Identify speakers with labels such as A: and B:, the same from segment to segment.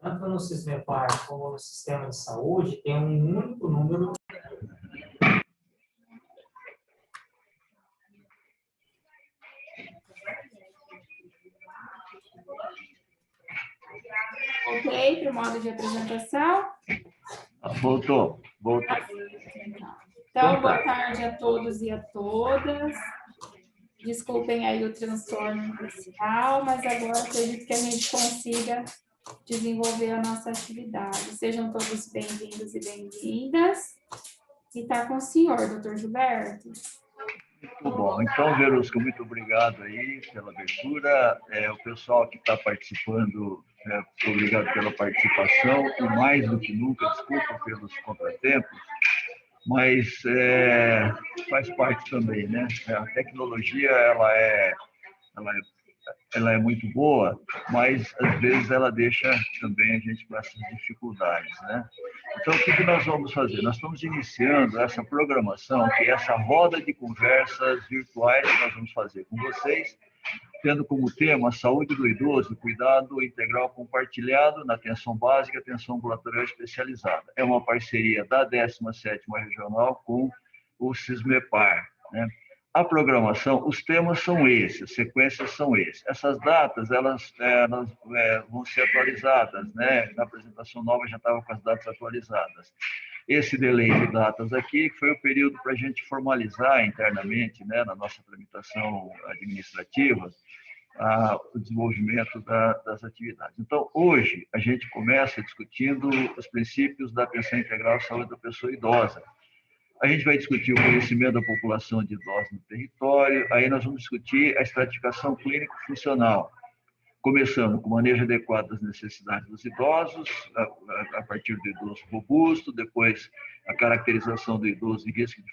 A: tanto no SISMEPAR como no sistema de saúde, tem um único número.
B: Ok, para o modo de apresentação.
C: Voltou.
B: Então, boa tarde a todos e a todas. Desculpem aí o transtorno inicial, mas agora acredito que a gente consiga desenvolver a nossa atividade. Sejam todos bem-vindos e bem-vindas. E está com o senhor, doutor Gilberto.
C: Muito bom. Então, Verusca, muito obrigado aí pela abertura. O pessoal que está participando, obrigado pela participação. E mais do que nunca, desculpa pelos contratempos, mas faz parte também, né? A tecnologia, ela é muito boa, mas às vezes ela deixa também a gente com essas dificuldades, né? Então, o que nós vamos fazer? Nós estamos iniciando essa programação, que é essa roda de conversas virtuais que nós vamos fazer com vocês, tendo como tema a saúde do idoso e cuidado integral compartilhado na atenção básica e atenção ambulatorial especializada. É uma parceria da 17ª Regional com o SISMEPAR, né? A programação, os temas são esses, as sequências são esses. Essas datas, elas vão ser atualizadas, né? Na apresentação nova já estava com as datas atualizadas. Esse delay de datas aqui foi o período para a gente formalizar internamente, né, na nossa tramitação administrativa, o desenvolvimento das atividades. Então, hoje, a gente começa discutindo os princípios da atenção integral à saúde da pessoa idosa. A gente vai discutir o conhecimento da população de idosos no território, aí nós vamos discutir a estratificação clínico-funcional, começando com o manejo adequado das necessidades dos idosos, a partir do idoso robusto, depois a caracterização do idoso em risco de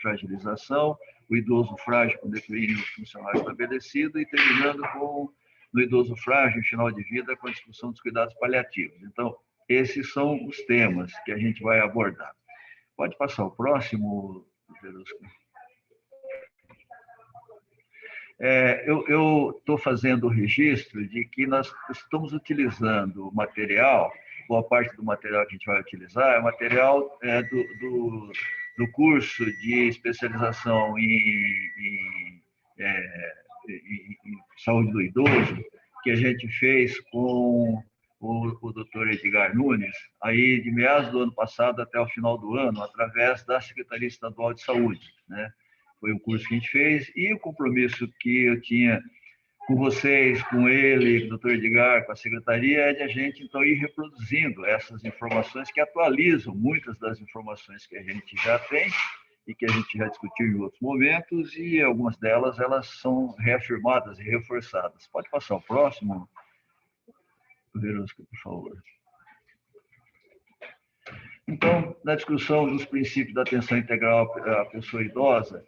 C: fragilização, o idoso frágil com declínio funcional estabelecido e terminando com no idoso frágil, em final de vida, com a discussão dos cuidados paliativos. Então, esses são os temas que a gente vai abordar. Pode passar o próximo, Verusca. Eu estou fazendo o registro de que nós estamos utilizando o material, boa parte do material que a gente vai utilizar é o material do curso de especialização em saúde do idoso, que a gente fez com o doutor Edgar Nunes, aí de meados do ano passado até o final do ano, através da Secretaria Estadual de Saúde, né? Foi o curso que a gente fez e o compromisso que eu tinha com vocês, com ele, com o doutor Edgar, com a Secretaria, é de a gente, então, ir reproduzindo essas informações que atualizam muitas das informações que a gente já tem e que a gente já discutiu em outros momentos e algumas delas, elas são reafirmadas e reforçadas. Pode passar o próximo, Verusca, por favor. Então, na discussão dos princípios da atenção integral à pessoa idosa,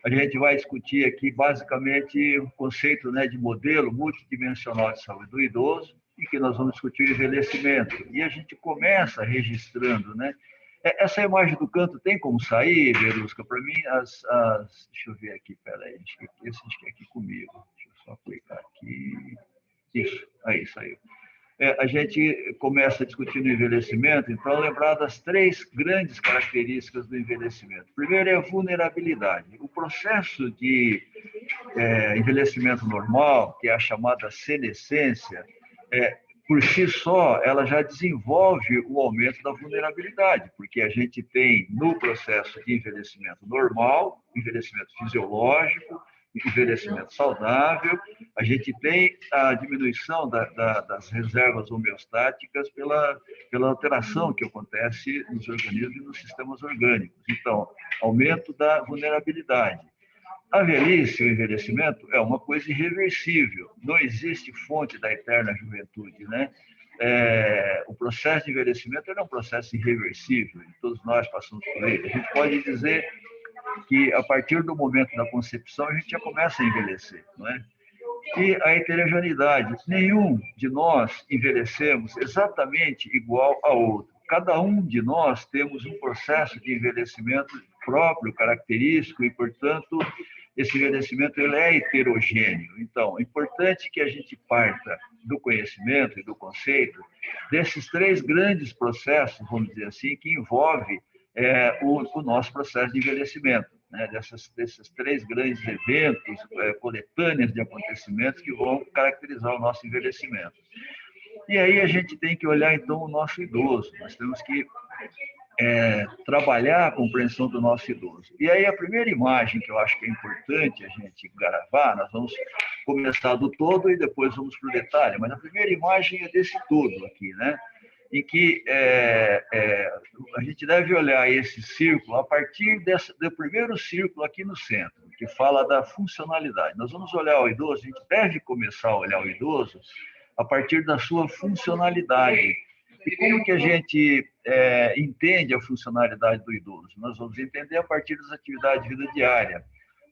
C: a gente vai discutir aqui, basicamente, o conceito, né, de modelo multidimensional de saúde do idoso, e que nós vamos discutir o envelhecimento. E a gente começa registrando, né? Essa imagem do canto tem como sair, Verusca? Para mim, deixa eu ver aqui, peraí, acho que é aqui comigo. Deixa eu só clicar aqui. Isso, aí saiu. A gente começa discutindo o envelhecimento, então, lembrar das 3 grandes características do envelhecimento. Primeiro é a vulnerabilidade. O processo de envelhecimento normal, que é a chamada senescência, por si só, ela já desenvolve o aumento da vulnerabilidade, porque a gente tem no processo de envelhecimento normal, envelhecimento fisiológico, envelhecimento saudável, a gente tem a diminuição das reservas homeostáticas pela alteração que acontece nos organismos e nos sistemas orgânicos. Então, aumento da vulnerabilidade. A velhice, o envelhecimento, é uma coisa irreversível. Não existe fonte da eterna juventude, né? O processo de envelhecimento é um processo irreversível, e todos nós passamos por ele. A gente pode dizer que, a partir do momento da concepção, a gente já começa a envelhecer, não é? E a heterogeneidade. Nenhum de nós envelhecemos exatamente igual a outro. Cada um de nós temos um processo de envelhecimento próprio, característico, e, portanto, esse envelhecimento ele é heterogêneo. Então, é importante que a gente parta do conhecimento e do conceito desses três grandes processos, vamos dizer assim, que envolve o nosso processo de envelhecimento, né? Desses três grandes eventos, coletâneas de acontecimentos que vão caracterizar o nosso envelhecimento. E aí a gente tem que olhar, então, o nosso idoso. Nós temos que trabalhar a compreensão do nosso idoso. E aí a primeira imagem que eu acho que é importante a gente gravar, nós vamos começar do todo e depois vamos para o detalhe, mas a primeira imagem é desse todo aqui, né? Em que a gente deve olhar esse círculo a partir do primeiro círculo aqui no centro, que fala da funcionalidade. Nós vamos olhar o idoso, a gente deve começar a olhar o idoso a partir da sua funcionalidade. E como que a gente entende a funcionalidade do idoso? Nós vamos entender a partir das atividades de vida diária.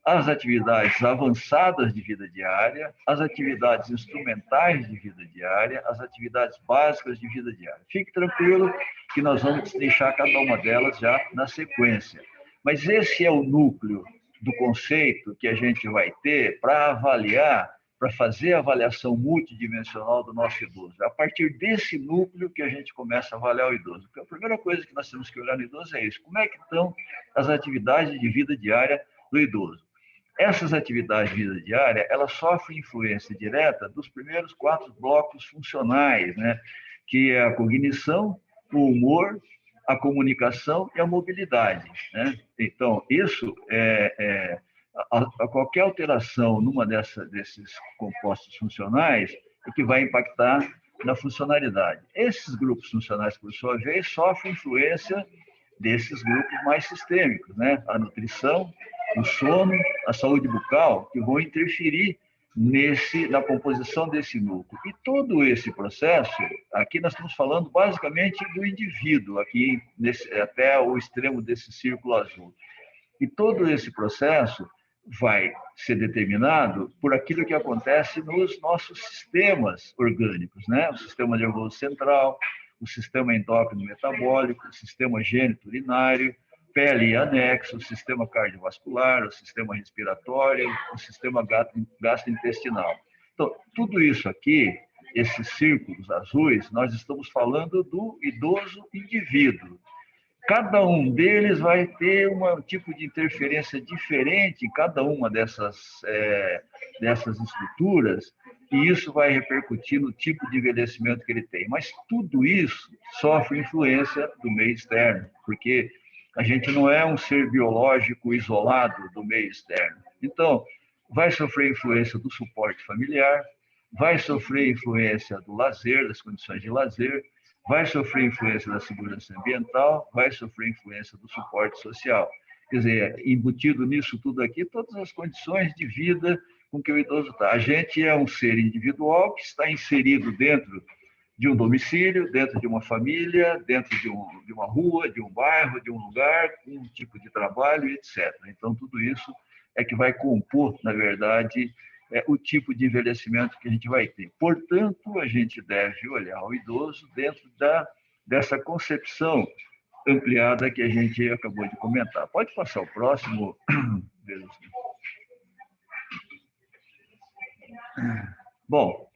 C: As atividades avançadas de vida diária, as atividades instrumentais de vida diária, as atividades básicas de vida diária. Fique tranquilo que nós vamos deixar cada uma delas já na sequência. Mas esse é o núcleo do conceito que a gente vai ter para avaliar, para fazer a avaliação multidimensional do nosso idoso. É a partir desse núcleo que a gente começa a avaliar o idoso. Porque a primeira coisa que nós temos que olhar no idoso é isso. Como é que estão as atividades de vida diária do idoso? Essas atividades de vida diária, elas sofrem influência direta dos primeiros 4 blocos funcionais, né? Que é a cognição, o humor, a comunicação e a mobilidade, né? Então, isso a qualquer alteração numa desses compostos funcionais é que vai impactar na funcionalidade. Esses grupos funcionais, por sua vez, sofrem influência desses grupos mais sistêmicos, né? A nutrição, o sono, a saúde bucal, que vão interferir na composição desse núcleo. E todo esse processo, aqui nós estamos falando basicamente do indivíduo, aqui até o extremo desse círculo azul. E todo esse processo vai ser determinado por aquilo que acontece nos nossos sistemas orgânicos, né? O sistema nervoso central, o sistema endócrino metabólico, o sistema gênito-urinário, pele e anexo, o sistema cardiovascular, o sistema respiratório, o sistema gastrointestinal. Então, tudo isso aqui, esses círculos azuis, nós estamos falando do idoso indivíduo. Cada um deles vai ter um tipo de interferência diferente em cada uma dessas estruturas, e isso vai repercutir no tipo de envelhecimento que ele tem. Mas tudo isso sofre influência do meio externo, porque a gente não é um ser biológico isolado do meio externo. Então, vai sofrer influência do suporte familiar, vai sofrer influência do lazer, das condições de lazer, vai sofrer influência da segurança ambiental, vai sofrer influência do suporte social. Quer dizer, embutido nisso tudo aqui, todas as condições de vida com que o idoso está. A gente é um ser individual que está inserido dentro de um domicílio, dentro de uma família, dentro de uma rua, de um bairro, de um lugar, um tipo de trabalho, etc. Então, tudo isso é que vai compor, na verdade, o tipo de envelhecimento que a gente vai ter. Portanto, a gente deve olhar o idoso dentro dessa concepção ampliada que a gente acabou de comentar. Pode passar o próximo, Belucci. Bom,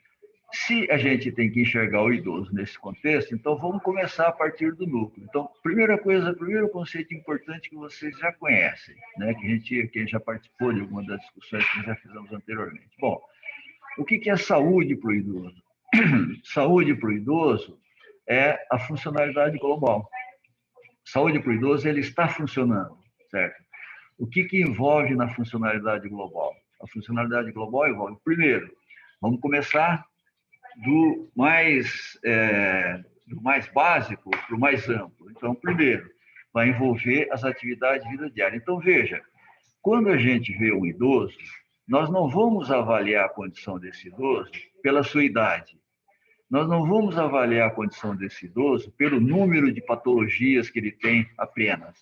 C: se a gente tem que enxergar o idoso nesse contexto, então vamos começar a partir do núcleo. Então, primeiro conceito importante que vocês já conhecem, né? que já participou de alguma das discussões que já fizemos anteriormente. Bom, o que é saúde para o idoso? Saúde para o idoso é a funcionalidade global. Saúde para o idoso, ele está funcionando, certo? O que envolve na funcionalidade global? A funcionalidade global envolve, primeiro, vamos começar do mais básico para o mais amplo. Então, primeiro, vai envolver as atividades de vida diária. Então, veja, quando a gente vê um idoso, nós não vamos avaliar a condição desse idoso pela sua idade. Nós não vamos avaliar a condição desse idoso pelo número de patologias que ele tem apenas.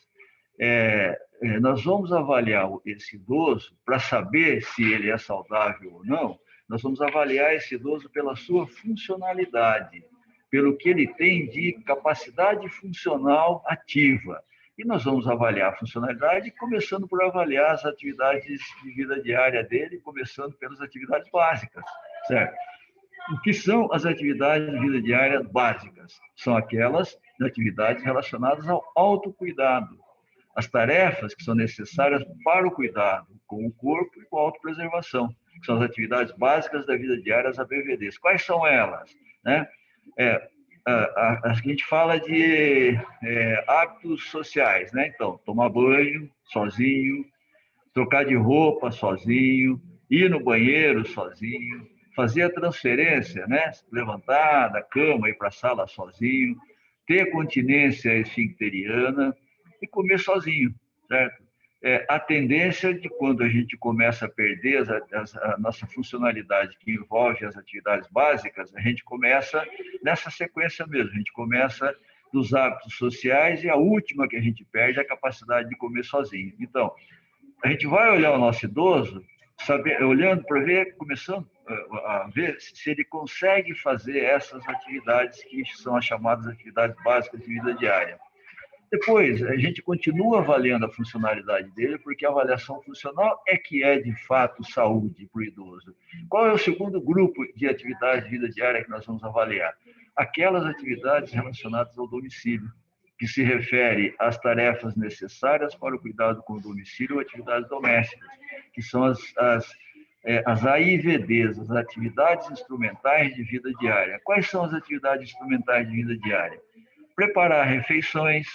C: Nós vamos avaliar esse idoso para saber se ele é saudável ou não. Nós vamos avaliar esse idoso pela sua funcionalidade, pelo que ele tem de capacidade funcional ativa. E nós vamos avaliar a funcionalidade, começando por avaliar as atividades de vida diária dele, começando pelas atividades básicas, certo? O que são as atividades de vida diária básicas? São aquelas atividades relacionadas ao autocuidado, as tarefas que são necessárias para o cuidado com o corpo e com a autopreservação, que são as atividades básicas da vida diária, as ABVDs. Quais são elas? Né? A gente fala de hábitos sociais, né? Então, tomar banho sozinho, trocar de roupa sozinho, ir no banheiro sozinho, fazer a transferência, né? Levantar da cama, ir para a sala sozinho, ter continência esfincteriana e comer sozinho, certo? A tendência de quando a gente começa a perder a nossa funcionalidade que envolve as atividades básicas, a gente começa nessa sequência mesmo, a gente começa dos hábitos sociais e a última que a gente perde é a capacidade de comer sozinho. Então, a gente vai olhar o nosso idoso, olhando para ver, começando a ver se ele consegue fazer essas atividades que são as chamadas atividades básicas de vida diária. Depois, a gente continua avaliando a funcionalidade dele, porque a avaliação funcional é que é, de fato, saúde para o idoso. Qual é o segundo grupo de atividades de vida diária que nós vamos avaliar? Aquelas atividades relacionadas ao domicílio, que se refere às tarefas necessárias para o cuidado com o domicílio ou atividades domésticas, que são as AIVDs, as atividades instrumentais de vida diária. Quais são as atividades instrumentais de vida diária? Preparar refeições,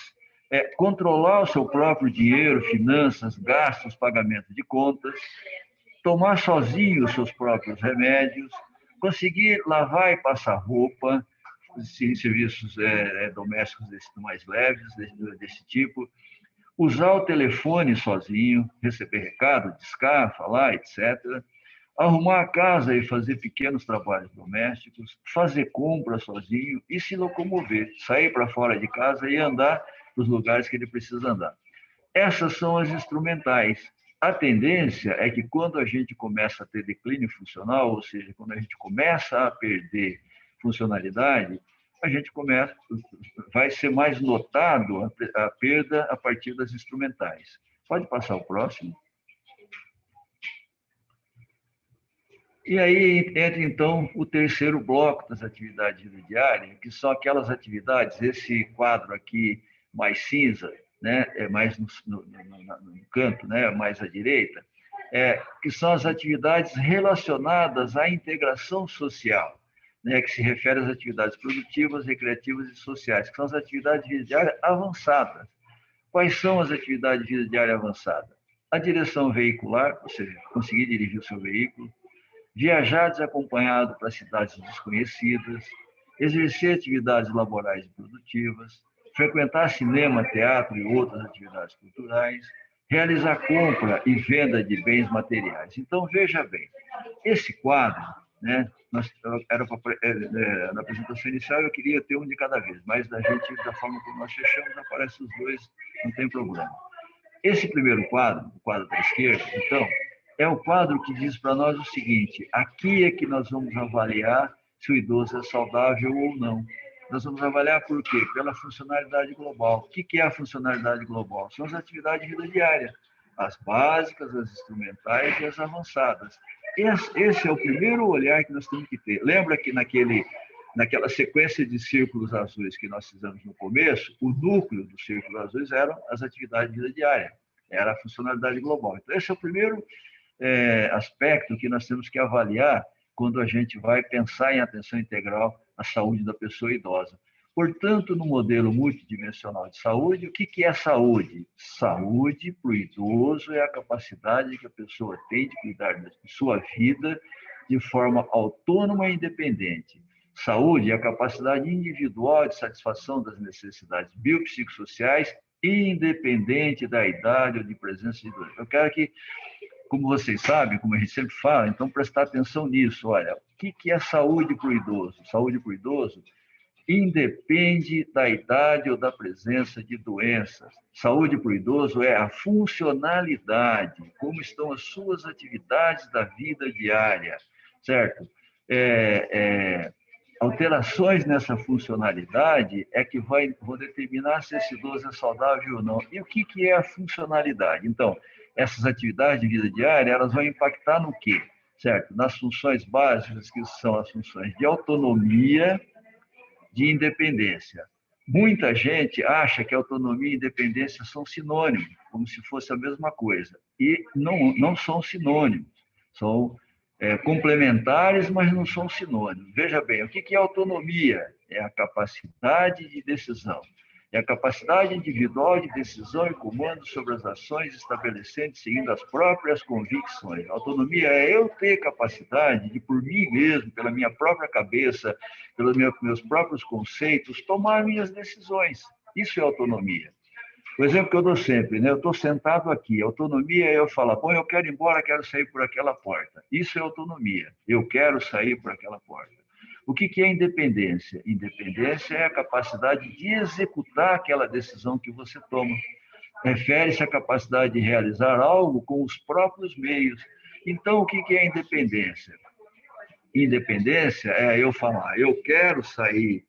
C: controlar o seu próprio dinheiro, finanças, gastos, pagamento de contas, tomar sozinho os seus próprios remédios, conseguir lavar e passar roupa, serviços domésticos mais leves, desse tipo, usar o telefone sozinho, receber recado, discar, falar, etc., arrumar a casa e fazer pequenos trabalhos domésticos, fazer compras sozinho e se locomover, sair para fora de casa e andar nos lugares que ele precisa andar. Essas são as instrumentais. A tendência é que quando a gente começa a ter declínio funcional, ou seja, quando a gente começa a perder funcionalidade, a gente vai ser mais notado a perda a partir das instrumentais. Pode passar o próximo. E aí entra, então, o terceiro bloco das atividades de vida diária, que são aquelas atividades, esse quadro aqui mais cinza, né, mais no canto, né, mais à direita, que são as atividades relacionadas à integração social, né, que se refere às atividades produtivas, recreativas e sociais, que são as atividades de vida diária avançadas. Quais são as atividades de vida diária avançada? A direção veicular, ou seja, conseguir dirigir o seu veículo, viajar desacompanhado para cidades desconhecidas, exercer atividades laborais e produtivas, frequentar cinema, teatro e outras atividades culturais, realizar compra e venda de bens materiais. Então, veja bem, esse quadro, né, na apresentação inicial eu queria ter um de cada vez, mas da forma como nós fechamos, aparece os dois, não tem problema. Esse primeiro quadro, o quadro da esquerda, então, é o quadro que diz para nós o seguinte: aqui é que nós vamos avaliar se o idoso é saudável ou não. Nós vamos avaliar por quê? Pela funcionalidade global. O que é a funcionalidade global? São as atividades de vida diária, as básicas, as instrumentais e as avançadas. Esse é o primeiro olhar que nós temos que ter. Lembra que naquela sequência de círculos azuis que nós fizemos no começo, o núcleo dos círculos azuis eram as atividades de vida diária, era a funcionalidade global. Então, esse é o primeiro aspecto que nós temos que avaliar quando a gente vai pensar em atenção integral à saúde da pessoa idosa. Portanto, no modelo multidimensional de saúde, o que é saúde? Saúde para o idoso é a capacidade que a pessoa tem de cuidar de sua vida de forma autônoma e independente. Saúde é a capacidade individual de satisfação das necessidades biopsicossociais, independente da idade ou de presença de doença. Eu quero que, como vocês sabem, como a gente sempre fala, então prestar atenção nisso. Olha, o que é saúde para o idoso? Saúde para o idoso independe da idade ou da presença de doenças. Saúde para o idoso é a funcionalidade, como estão as suas atividades da vida diária, certo? alterações nessa funcionalidade é que vão determinar se esse idoso é saudável ou não. E o que é a funcionalidade? Então, essas atividades de vida diária, elas vão impactar no quê? Certo? Nas funções básicas, que são as funções de autonomia, de independência. Muita gente acha que autonomia e independência são sinônimos, como se fosse a mesma coisa. E não são sinônimos. São complementares, mas não são sinônimos. Veja bem, o que é autonomia? É a capacidade de decisão. É a capacidade individual de decisão e comando sobre as ações, estabelecendo e seguindo as próprias convicções. Autonomia é eu ter capacidade de, por mim mesmo, pela minha própria cabeça, pelos meus próprios conceitos, tomar minhas decisões. Isso é autonomia. O exemplo que eu dou sempre, né? Eu estou sentado aqui, autonomia é eu falar, bom, eu quero ir embora, quero sair por aquela porta. Isso é autonomia, eu quero sair por aquela porta. O que é independência? Independência é a capacidade de executar aquela decisão que você toma. Refere-se à capacidade de realizar algo com os próprios meios. Então, o que é independência? Independência é eu falar, eu quero sair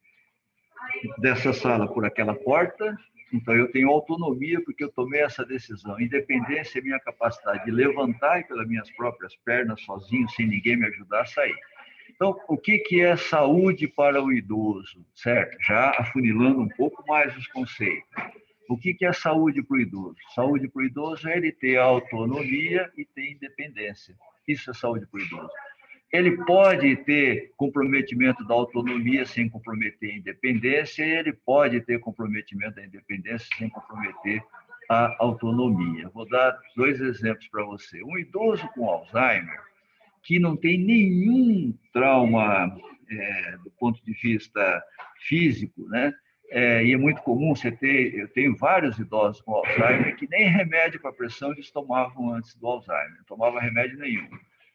C: dessa sala por aquela porta, então eu tenho autonomia porque eu tomei essa decisão. Independência é minha capacidade de levantar pelas minhas próprias pernas, sozinho, sem ninguém me ajudar a sair. Então, o que é saúde para o idoso, certo? Já afunilando um pouco mais os conceitos. O que é saúde para o idoso? Saúde para o idoso é ele ter autonomia e ter independência. Isso é saúde para o idoso. Ele pode ter comprometimento da autonomia sem comprometer a independência, e ele pode ter comprometimento da independência sem comprometer a autonomia. Vou dar 2 exemplos para você. Um idoso com Alzheimer, que não tem nenhum trauma do ponto de vista físico, né? E é muito comum eu tenho vários idosos com Alzheimer que nem remédio para pressão eles tomavam antes do Alzheimer, não tomava remédio nenhum.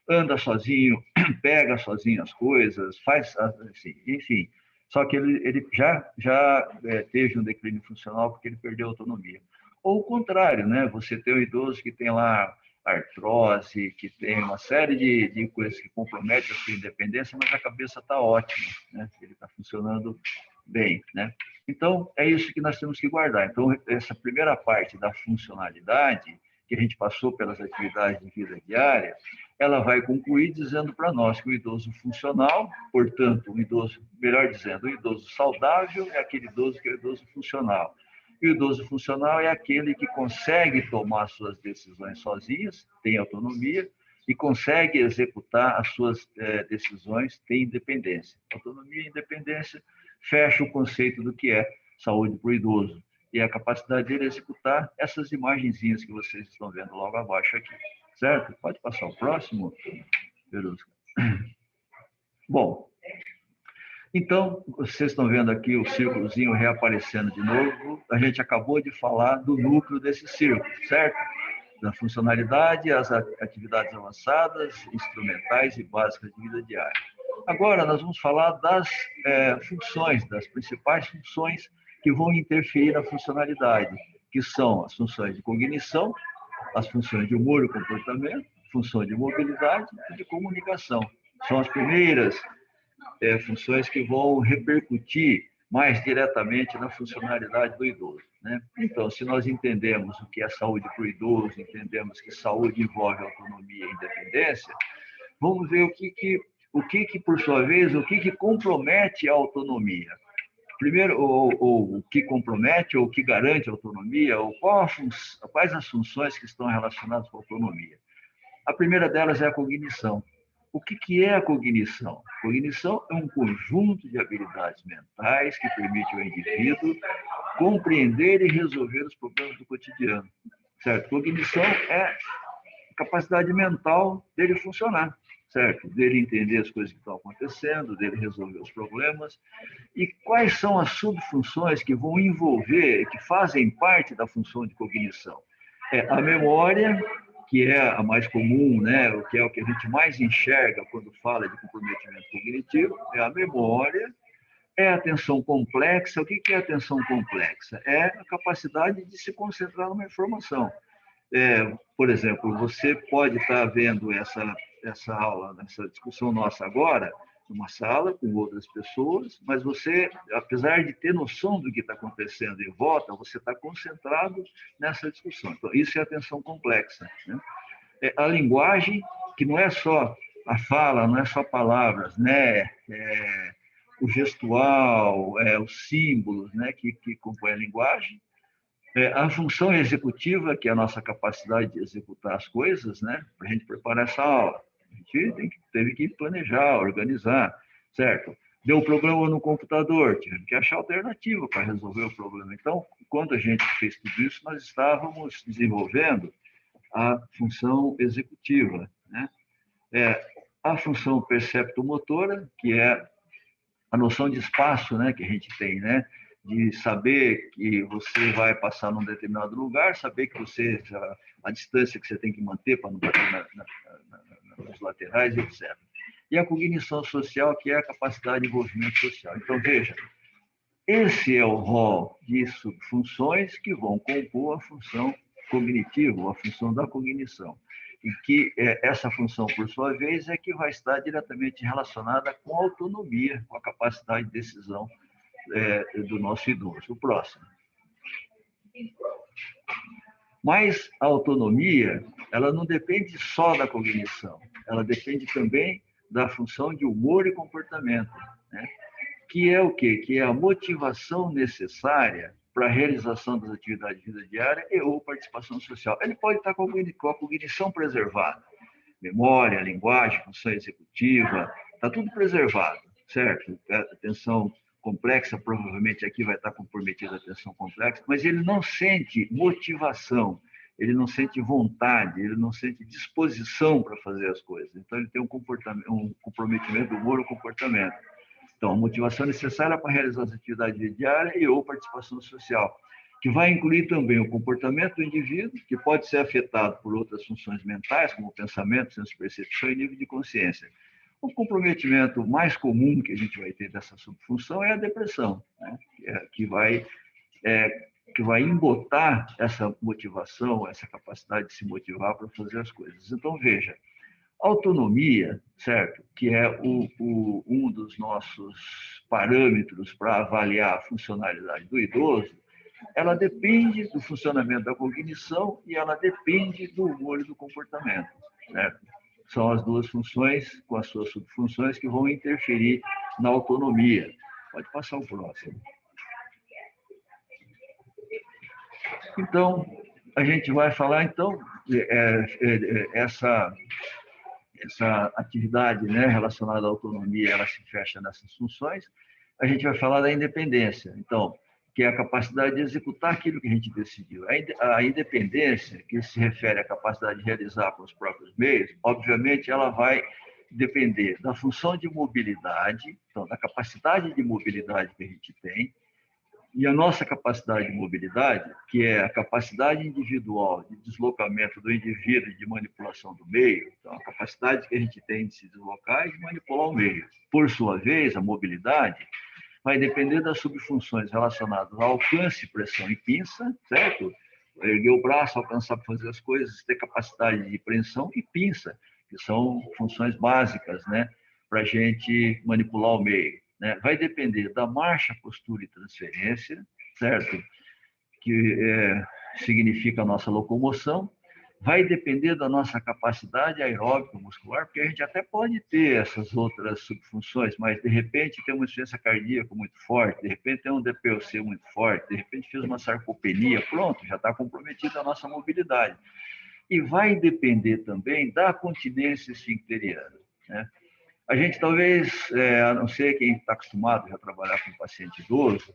C: Anda sozinho, pega sozinho as coisas, faz assim, enfim. Só que ele já teve um declínio funcional porque ele perdeu a autonomia. Ou o contrário, né? Você tem um idoso que tem lá artrose, que tem uma série de coisas que comprometem a sua independência, mas a cabeça está ótima, né? Ele está funcionando bem, né? Então, é isso que nós temos que guardar. Então, essa primeira parte da funcionalidade, que a gente passou pelas atividades de vida diária, ela vai concluir dizendo para nós que o idoso funcional, portanto, o idoso, melhor dizendo, o idoso saudável é aquele idoso que é o idoso funcional. E o idoso funcional é aquele que consegue tomar suas decisões sozinhos, tem autonomia, e consegue executar as suas decisões, tem independência. Autonomia e independência fecha o conceito do que é saúde para o idoso. E a capacidade dele executar essas imagenzinhas que vocês estão vendo logo abaixo aqui. Certo? Pode passar o próximo, Verusca. Bom, então, vocês estão vendo aqui o círculozinho reaparecendo de novo. A gente acabou de falar do núcleo desse círculo, certo? Da funcionalidade, as atividades avançadas, instrumentais e básicas de vida diária. Agora, nós vamos falar das funções, das principais funções que vão interferir na funcionalidade, que são as funções de cognição, as funções de humor e comportamento, função de mobilidade e de comunicação. São as primeiras funções que vão repercutir mais diretamente na funcionalidade do idoso, né? Então, se nós entendemos o que é saúde para o idoso, entendemos que saúde envolve autonomia e independência, vamos ver o que por sua vez, o que compromete a autonomia. Primeiro, ou o que compromete, ou o que garante a autonomia, ou quais as funções que estão relacionadas com a autonomia. A primeira delas é a cognição. O que é a cognição? Cognição é um conjunto de habilidades mentais que permite ao indivíduo compreender e resolver os problemas do cotidiano. Certo? Cognição é a capacidade mental dele funcionar, certo? Dele entender as coisas que estão acontecendo, dele resolver os problemas. E quais são as subfunções que vão envolver, que fazem parte da função de cognição? A memória, que é a mais comum, né? Que é o que a gente mais enxerga quando fala de comprometimento cognitivo, é a memória, é a atenção complexa. O que é a atenção complexa? É a capacidade de se concentrar numa informação. Por exemplo, você pode estar vendo essa aula, essa discussão nossa agora, numa sala com outras pessoas, mas você, apesar de ter noção do que está acontecendo em volta, você está concentrado nessa discussão. Então, isso é atenção complexa, né? A linguagem, que não é só a fala, não é só palavras, né? O gestual, os símbolos, né? que compõem a linguagem, a função executiva, que é a nossa capacidade de executar as coisas, né? Para a gente preparar essa aula. A gente teve que planejar, organizar, certo? Deu um problema no computador, tivemos que achar alternativa para resolver o problema. Então, quando a gente fez tudo isso, nós estávamos desenvolvendo a função executiva, né? A função perceptomotora, que é a noção de espaço, né, que a gente tem, né? De saber que você vai passar num determinado lugar, saber que a distância que você tem que manter para não bater nos laterais, etc. E a cognição social, que é a capacidade de envolvimento social. Então, veja, esse é o rol de subfunções que vão compor a função cognitiva, a função da cognição. E que essa função, por sua vez, é que vai estar diretamente relacionada com a autonomia, com a capacidade de decisão do nosso idoso. O próximo. Mas a autonomia, ela não depende só da cognição, ela depende também da função de humor e comportamento, né? Que é o quê? Que é a motivação necessária para a realização das atividades de vida diária e ou participação social. Ele pode estar com a cognição preservada, memória, linguagem, função executiva, está tudo preservado, certo? A atenção complexa, provavelmente aqui vai estar comprometida a atenção complexa, mas ele não sente motivação, ele não sente vontade, ele não sente disposição para fazer as coisas. Então, ele tem um comprometimento do humor ou comportamento. Então, a motivação necessária para realizar as atividades diárias e ou participação social, que vai incluir também o comportamento do indivíduo, que pode ser afetado por outras funções mentais, como pensamento, senso, percepção e nível de consciência. O comprometimento mais comum que a gente vai ter dessa subfunção é a depressão, né? que vai embotar essa motivação, essa capacidade de se motivar para fazer as coisas. Então, veja, autonomia, certo? Que é um dos nossos parâmetros para avaliar a funcionalidade do idoso, ela depende do funcionamento da cognição e ela depende do humor e do comportamento, certo? São as duas funções, com as suas subfunções, que vão interferir na autonomia. Pode passar o próximo. Então, a gente vai falar, então, essa atividade, né, relacionada à autonomia, ela se fecha nessas funções. A gente vai falar da independência, então, que é a capacidade de executar aquilo que a gente decidiu. A independência, que se refere à capacidade de realizar com os próprios meios, obviamente ela vai depender da função de mobilidade, então, da capacidade de mobilidade que a gente tem, e a nossa capacidade de mobilidade, que é a capacidade individual de deslocamento do indivíduo e de manipulação do meio, então a capacidade que a gente tem de se deslocar e de manipular o meio. Por sua vez, a mobilidade vai depender das subfunções relacionadas ao alcance, pressão e pinça, certo? Erguer o braço, alcançar para fazer as coisas, ter capacidade de preensão e pinça, que são funções básicas, né, para a gente manipular o meio. Né? Vai depender da marcha, postura e transferência, certo? Que significa a nossa locomoção. Vai depender da nossa capacidade aeróbica muscular, porque a gente até pode ter essas outras subfunções, mas de repente tem uma insuficiência cardíaca muito forte, de repente tem um DPOC muito forte, de repente fez uma sarcopenia, pronto, já está comprometida a nossa mobilidade. E vai depender também da continência esfincteriana, né? A gente talvez, a não ser quem está acostumado já a trabalhar com paciente idoso,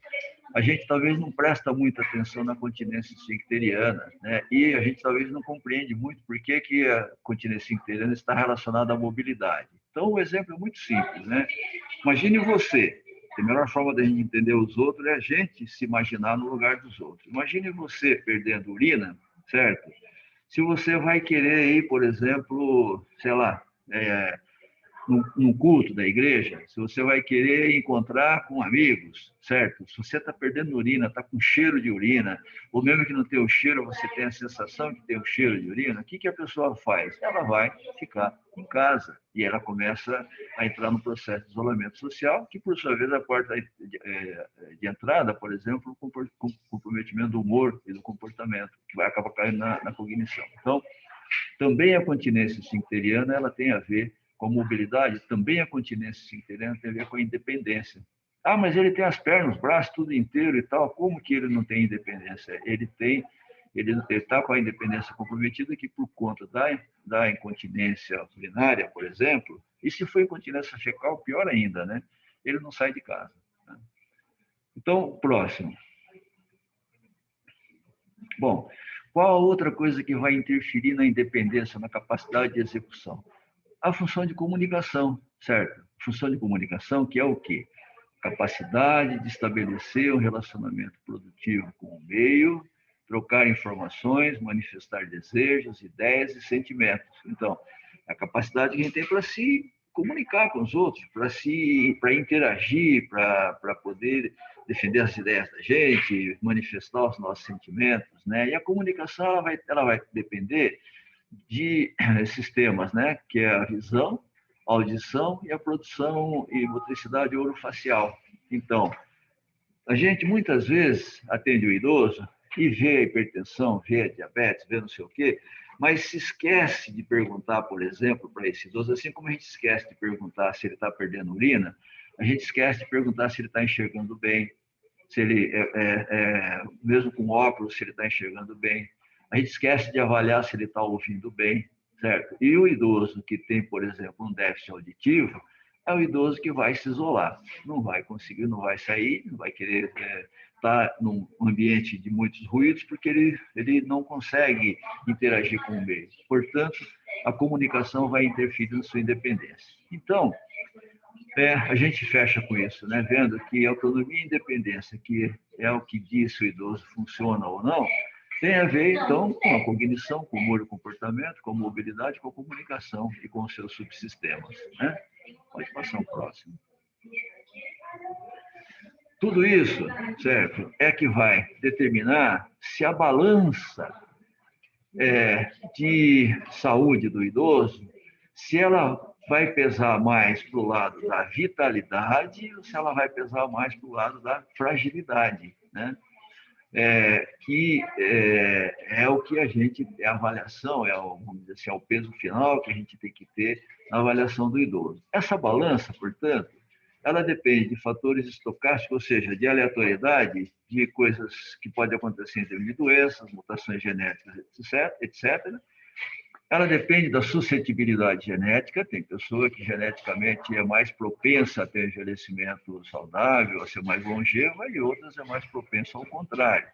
C: a gente talvez não presta muita atenção na continência esfincteriana, né? E a gente talvez não compreende muito por que a continência esfincteriana está relacionada à mobilidade. Então, o exemplo é muito simples, né? Imagine você, a melhor forma da gente entender os outros é a gente se imaginar no lugar dos outros. Imagine você perdendo urina, certo? Se você vai querer ir, por exemplo, sei lá, num culto da igreja, se você vai querer encontrar com amigos, certo? Se você está perdendo urina, está com cheiro de urina, ou mesmo que não tenha o cheiro, você tem a sensação que tem o cheiro de urina, o que a pessoa faz? Ela vai ficar em casa e ela começa a entrar no processo de isolamento social, que, por sua vez, a porta de entrada, por exemplo, o comprometimento do humor e do comportamento, que vai acabar caindo na cognição. Então, também a continência esfincteriana ela tem a ver com a mobilidade, também a continência esfincteriana tem a ver com a independência. Ah, mas ele tem as pernas, os braços, tudo inteiro e tal, como que ele não tem independência? Ele está com a independência comprometida que por conta da incontinência urinária, por exemplo, e se for incontinência fecal, pior ainda, né? Ele não sai de casa. Né? Então, próximo. Bom, qual a outra coisa que vai interferir na independência, na capacidade de execução? A função de comunicação, certo? A função de comunicação, que é o quê? Capacidade de estabelecer um relacionamento produtivo com o meio, trocar informações, manifestar desejos, ideias e sentimentos. Então, a capacidade que a gente tem para se comunicar com os outros, para interagir, para poder defender as ideias da gente, manifestar os nossos sentimentos, né? E a comunicação ela vai depender de sistemas, né? Que é a visão, a audição e a produção e motricidade orofacial. Então, a gente muitas vezes atende o idoso e vê a hipertensão, vê a diabetes, vê não sei o quê, mas se esquece de perguntar, por exemplo, para esse idoso, assim como a gente esquece de perguntar se ele está perdendo urina, a gente esquece de perguntar se ele está enxergando bem, se ele, mesmo com óculos, se ele está enxergando bem. A gente esquece de avaliar se ele está ouvindo bem, certo? E o idoso que tem, por exemplo, um déficit auditivo, é o idoso que vai se isolar. Não vai conseguir, não vai sair, não vai querer estar num ambiente de muitos ruídos, porque ele não consegue interagir com o meio. Portanto, a comunicação vai interferir na sua independência. Então, a gente fecha com isso, né? Vendo que autonomia e independência, que é o que diz se o idoso funciona ou não, tem a ver, então, com a cognição, com o humor e comportamento, com a mobilidade, com a comunicação e com os seus subsistemas. Né? Pode passar o próximo. Tudo isso, certo, é que vai determinar se a balança de saúde do idoso, se ela vai pesar mais para o lado da vitalidade ou se ela vai pesar mais para o lado da fragilidade, né? Que é o que a gente, é a avaliação, vamos dizer assim, é o peso final que a gente tem que ter na avaliação do idoso. Essa balança, portanto, ela depende de fatores estocásticos, ou seja, de aleatoriedade, de coisas que podem acontecer em termos de doenças, mutações genéticas, etc. Ela depende da suscetibilidade genética, tem pessoa que geneticamente é mais propensa a ter envelhecimento saudável, a ser mais longeva, e outras é mais propensa ao contrário.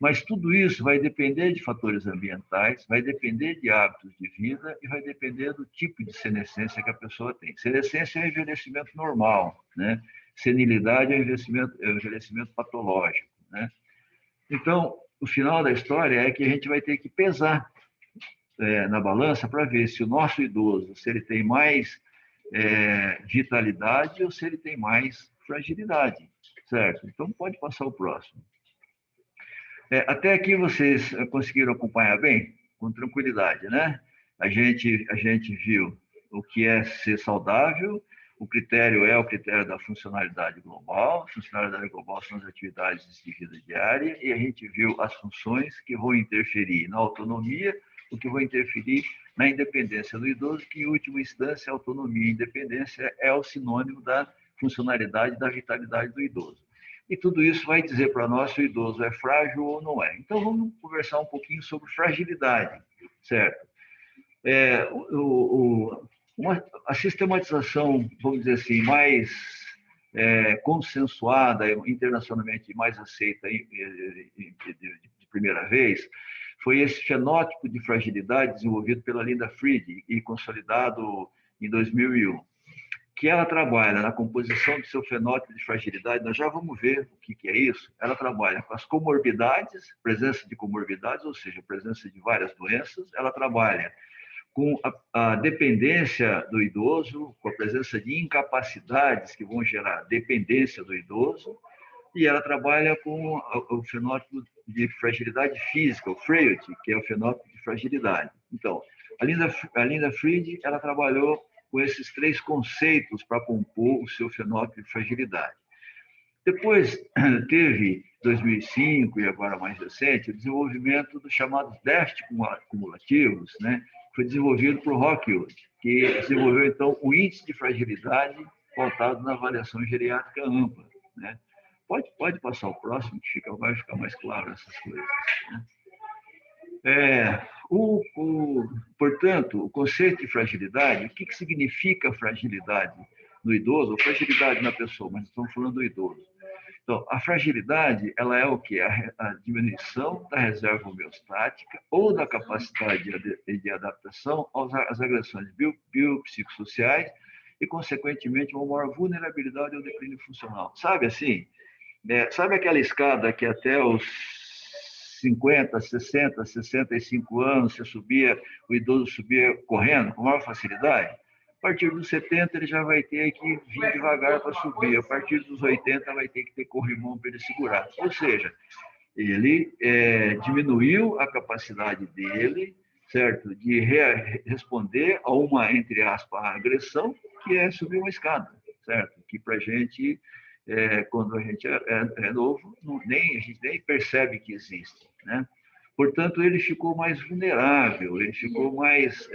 C: Mas tudo isso vai depender de fatores ambientais, vai depender de hábitos de vida e vai depender do tipo de senescência que a pessoa tem. Senescência é um envelhecimento normal, né? Senilidade é um envelhecimento patológico, né? Então, o final da história é que a gente vai ter que pesar na balança para ver se o nosso idoso, se ele tem mais vitalidade ou se ele tem mais fragilidade, certo? Então, pode passar o próximo. Até aqui vocês conseguiram acompanhar bem? Com tranquilidade, né? A gente viu o que é ser saudável, o critério é o critério da funcionalidade global. A funcionalidade global são as atividades de vida diária, e a gente viu as funções que vão interferir na autonomia, o que vai interferir na independência do idoso, que, em última instância, a autonomia e independência é o sinônimo da funcionalidade e da vitalidade do idoso. E tudo isso vai dizer para nós se o idoso é frágil ou não é. Então, vamos conversar um pouquinho sobre fragilidade, certo? A sistematização, vamos dizer assim, mais consensuada, internacionalmente mais aceita de primeira vez, foi esse fenótipo de fragilidade desenvolvido pela Linda Fried e consolidado em 2001, que ela trabalha na composição do seu fenótipo de fragilidade. Nós já vamos ver o que é isso. Ela trabalha com as comorbidades, presença de comorbidades, ou seja, presença de várias doenças. Ela trabalha com a dependência do idoso, com a presença de incapacidades que vão gerar dependência do idoso, e ela trabalha com o fenótipo de fragilidade física, o frailty, que é o fenótipo de fragilidade. Então, a Linda Fried, ela trabalhou com esses 3 conceitos para compor o seu fenótipo de fragilidade. Depois teve, 2005 e agora mais recente, o desenvolvimento dos chamados déficits cumulativos, né? Foi desenvolvido por Rockwood, que desenvolveu, então, o índice de fragilidade pautado na avaliação geriátrica ampla, né? Pode passar o próximo, que vai ficar mais claro essas coisas, né? Portanto, o conceito de fragilidade, o que significa fragilidade no idoso, ou fragilidade na pessoa, mas estamos falando do idoso. Então, a fragilidade, ela é o quê? A diminuição da reserva homeostática ou da capacidade de adaptação às agressões biopsicossociais e, consequentemente, uma maior vulnerabilidade ao declínio funcional. Sabe assim? Sabe aquela escada que até os 50, 60, 65 anos o idoso subia correndo com maior facilidade? A partir dos 70, ele já vai ter que vir devagar para subir. A partir dos 80, vai ter que ter corrimão para ele segurar. Ou seja, ele diminuiu a capacidade dele, certo, de responder a uma, entre aspas, agressão, que é subir uma escada, certo? Que para a gente, quando a gente é novo, a gente nem percebe que existe, né? Portanto, ele ficou mais vulnerável, ele ficou mais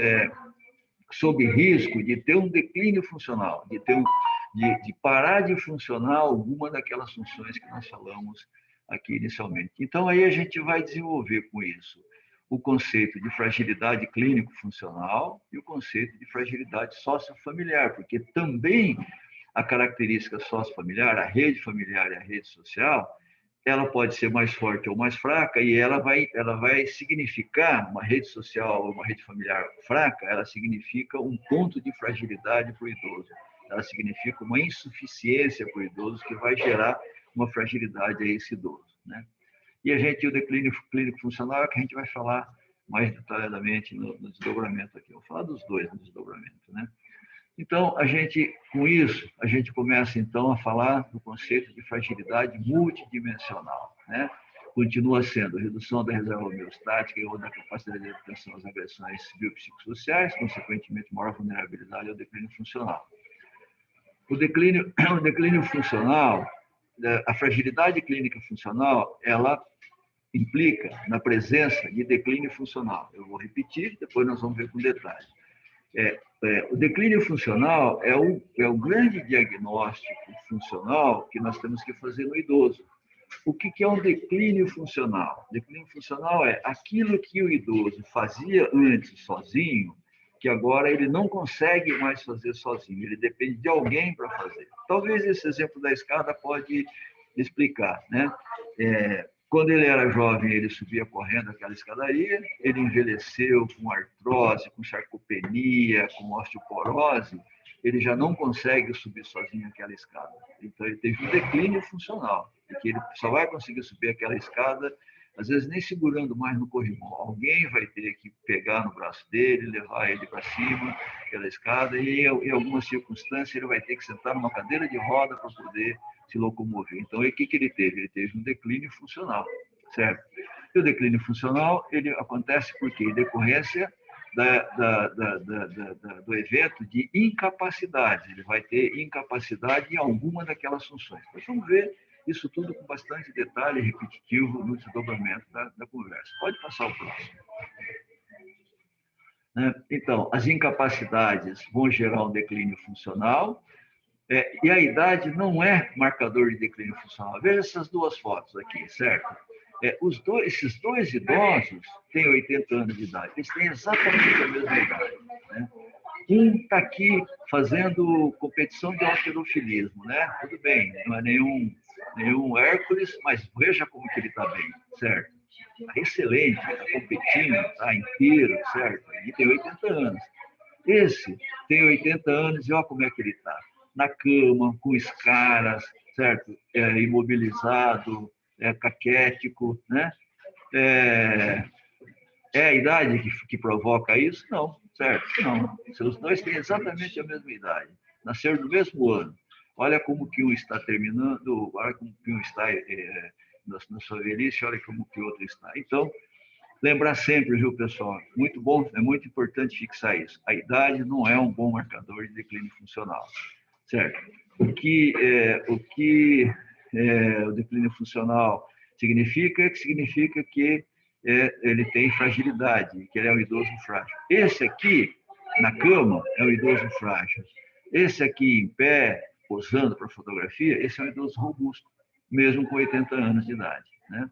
C: sob risco de ter um declínio funcional, de parar de funcionar alguma daquelas funções que nós falamos aqui inicialmente. Então, aí a gente vai desenvolver com isso o conceito de fragilidade clínico-funcional e o conceito de fragilidade sociofamiliar, porque também a característica sociofamiliar, a rede familiar e a rede social, ela pode ser mais forte ou mais fraca, e ela vai significar, uma rede social ou uma rede familiar fraca, ela significa um ponto de fragilidade para o idoso. Ela significa uma insuficiência para o idoso que vai gerar uma fragilidade a esse idoso, né? E o declínio clínico funcional é que a gente vai falar mais detalhadamente no desdobramento aqui. Eu vou falar dos dois no desdobramento, né? Então, com isso, a gente começa, então, a falar do conceito de fragilidade multidimensional, né? Continua sendo redução da reserva homeostática ou da capacidade de adaptação às agressões biopsicossociais, consequentemente, maior vulnerabilidade ao declínio funcional. O declínio funcional, a fragilidade clínica funcional, ela implica na presença de declínio funcional. Eu vou repetir, depois nós vamos ver com detalhe. O declínio funcional é o grande diagnóstico funcional que nós temos que fazer no idoso. O que é um declínio funcional? Declínio funcional é aquilo que o idoso fazia antes sozinho, que agora ele não consegue mais fazer sozinho, ele depende de alguém para fazer. Talvez esse exemplo da escada pode explicar, né? Quando ele era jovem, ele subia correndo aquela escadaria, ele envelheceu com artrose, com sarcopenia, com osteoporose, ele já não consegue subir sozinho aquela escada. Então, ele teve um declínio funcional, porque ele só vai conseguir subir aquela escada, às vezes nem segurando mais no corrimão. Alguém vai ter que pegar no braço dele, levar ele para cima, aquela escada, e em algumas circunstâncias ele vai ter que sentar numa cadeira de roda para poder se locomover. Então, o que ele teve? Ele teve um declínio funcional, certo? E o declínio funcional, ele acontece por quê? Em decorrência do evento de incapacidade. Ele vai ter incapacidade em alguma daquelas funções. Nós vamos ver isso tudo com bastante detalhe repetitivo no desdobramento da conversa. Pode passar o próximo. Então, as incapacidades vão gerar um declínio funcional, e a idade não é marcador de declínio funcional. Veja essas duas fotos aqui, certo? Esses dois idosos têm 80 anos de idade, eles têm exatamente a mesma idade, né? Um está aqui fazendo competição de halterofilismo, né? Tudo bem, não é nenhum Hércules, mas veja como que ele está bem, certo? Está excelente, está competindo, está inteiro, certo? E tem 80 anos. Esse tem 80 anos e olha como é que ele está. Na cama, com escaras, certo? Imobilizado, caquético, né? É a idade que provoca isso? Não. certo? Não, seus dois têm exatamente a mesma idade, nasceram no mesmo ano. Olha como que um está terminando, olha como que um está na sua velhice, olha como que o outro está. Então, lembrar sempre, viu, pessoal? Muito bom, é muito importante fixar isso. A idade não é um bom marcador de declínio funcional, certo? O que o declínio funcional significa que ele tem fragilidade, que ele é um idoso frágil. Esse aqui, na cama, é um idoso frágil. Esse aqui, em pé, posando para fotografia, esse é um idoso robusto, mesmo com 80 anos de idade, né?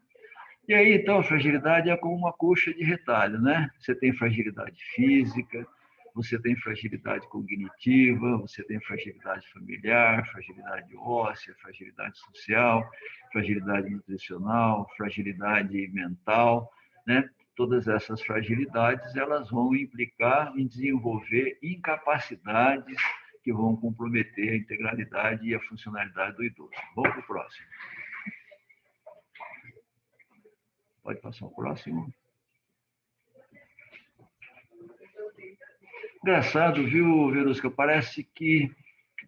C: E aí, então, a fragilidade é como uma coxa de retalho, né? Você tem fragilidade física, você tem fragilidade cognitiva, você tem fragilidade familiar, fragilidade óssea, fragilidade social, fragilidade nutricional, fragilidade mental, né? Todas essas fragilidades, elas vão implicar em desenvolver incapacidades que vão comprometer a integralidade e a funcionalidade do idoso. Vamos para o próximo. Pode passar o próximo. Engraçado, viu, Verusca? Parece que...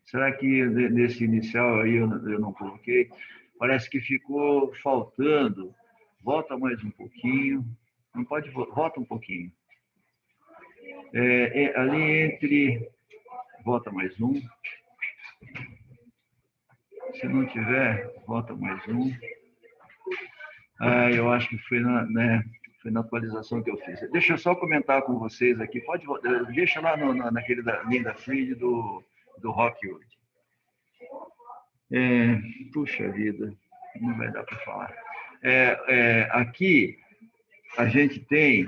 C: Será que nesse inicial aí eu não coloquei? Parece que ficou faltando. Volta mais um pouquinho. Não pode... Volta um pouquinho. Ali entre... Volta mais um. Se não tiver, volta mais um. Eu acho que foi foi na atualização que eu fiz. Deixa eu só comentar com vocês aqui. Deixa lá naquele da Linda Fried do Rockwood. Puxa vida, não vai dar para falar. Aqui a gente tem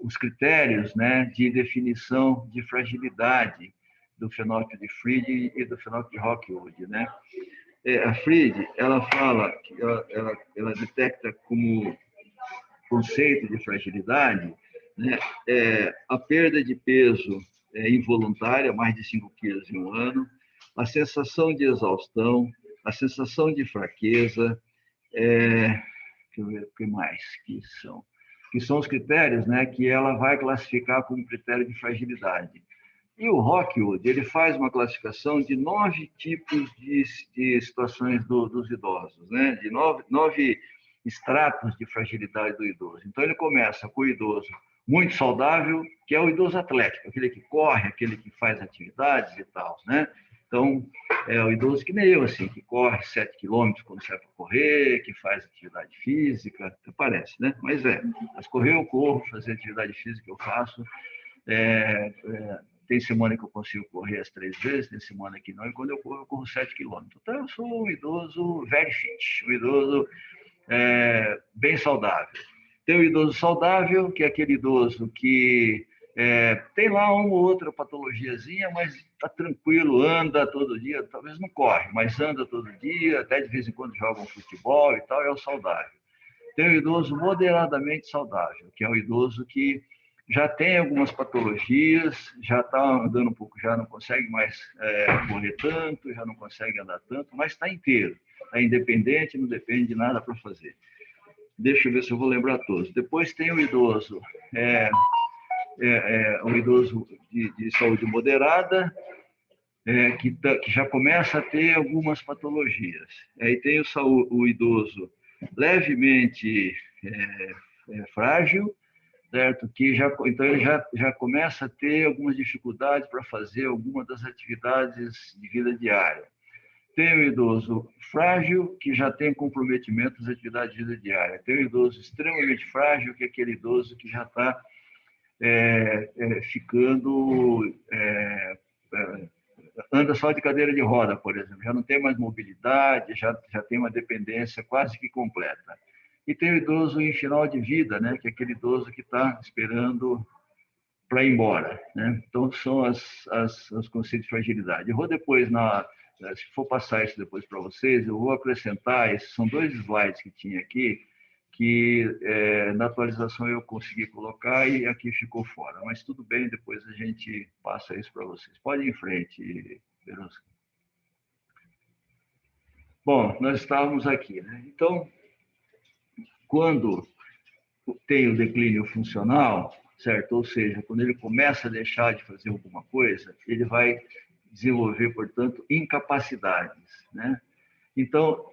C: os critérios, né, de definição de fragilidade do fenótipo de Fried e do fenótipo de Rockwood, né? A Fried, ela fala que ela detecta como conceito de fragilidade, né, a perda de peso involuntária, mais de 5 quilos em um ano, a sensação de exaustão, a sensação de fraqueza, deixa eu ver o que mais que são os critérios, né, que ela vai classificar como critério de fragilidade. E o Rockwood, ele faz uma classificação de 9 tipos de situações dos idosos, né? De 9 estratos de fragilidade do idoso. Então, ele começa com o idoso muito saudável, que é o idoso atlético, aquele que corre, aquele que faz atividades e tal, né? Então, é o idoso que nem eu, assim, que corre 7 quilômetros quando sai para correr, que faz atividade física, até parece, né? Mas mas correr eu corro, fazer atividade física eu faço. Tem semana que eu consigo correr as 3 vezes, tem semana que não, e quando eu corro 7 quilômetros. Então, eu sou um idoso very fit, um idoso bem saudável. Tem o idoso saudável, que é aquele idoso que tem lá uma ou outra patologiazinha, mas está tranquilo, anda todo dia, talvez não corre, mas anda todo dia, até de vez em quando joga um futebol e tal, é o saudável. Tem o idoso moderadamente saudável, que é o idoso que já tem algumas patologias, já está andando um pouco, já não consegue mais correr tanto, já não consegue andar tanto, mas está inteiro, está independente, não depende de nada para fazer. Deixa eu ver se eu vou lembrar todos. Depois tem o idoso, um idoso de saúde moderada, que já começa a ter algumas patologias. Aí tem o idoso levemente frágil, certo? Então ele já começa a ter algumas dificuldades para fazer alguma das atividades de vida diária. Tem o idoso frágil, que já tem comprometimento das atividades de vida diária. Tem o idoso extremamente frágil, que é aquele idoso que já está ficando... anda só de cadeira de roda, por exemplo. Já não tem mais mobilidade, já tem uma dependência quase que completa. E tem o idoso em final de vida, né? Que é aquele idoso que está esperando para ir embora, né? Então, são os conceitos de fragilidade. Eu vou depois, se for passar isso depois para vocês, eu vou acrescentar, esses são 2 slides que tinha aqui, que na atualização eu consegui colocar e aqui ficou fora. Mas tudo bem, depois a gente passa isso para vocês. Pode ir em frente, Verusca. Bom, nós estávamos aqui, né? Então, quando tem o declínio funcional, certo? Ou seja, quando ele começa a deixar de fazer alguma coisa, ele vai desenvolver, portanto, incapacidades, né? Então,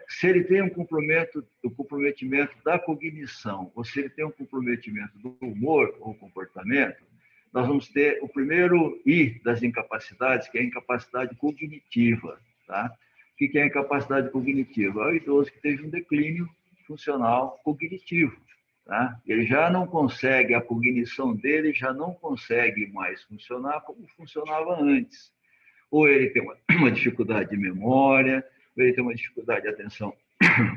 C: se ele tem um comprometimento da cognição, ou se ele tem um comprometimento do humor ou comportamento, nós vamos ter o primeiro I das incapacidades, que é a incapacidade cognitiva, tá? O que é a incapacidade cognitiva? É o idoso que teve um declínio funcional cognitivo, tá? Ele já não consegue, a cognição dele já não consegue mais funcionar como funcionava antes. Ou ele tem uma dificuldade de memória, ou ele tem uma dificuldade de atenção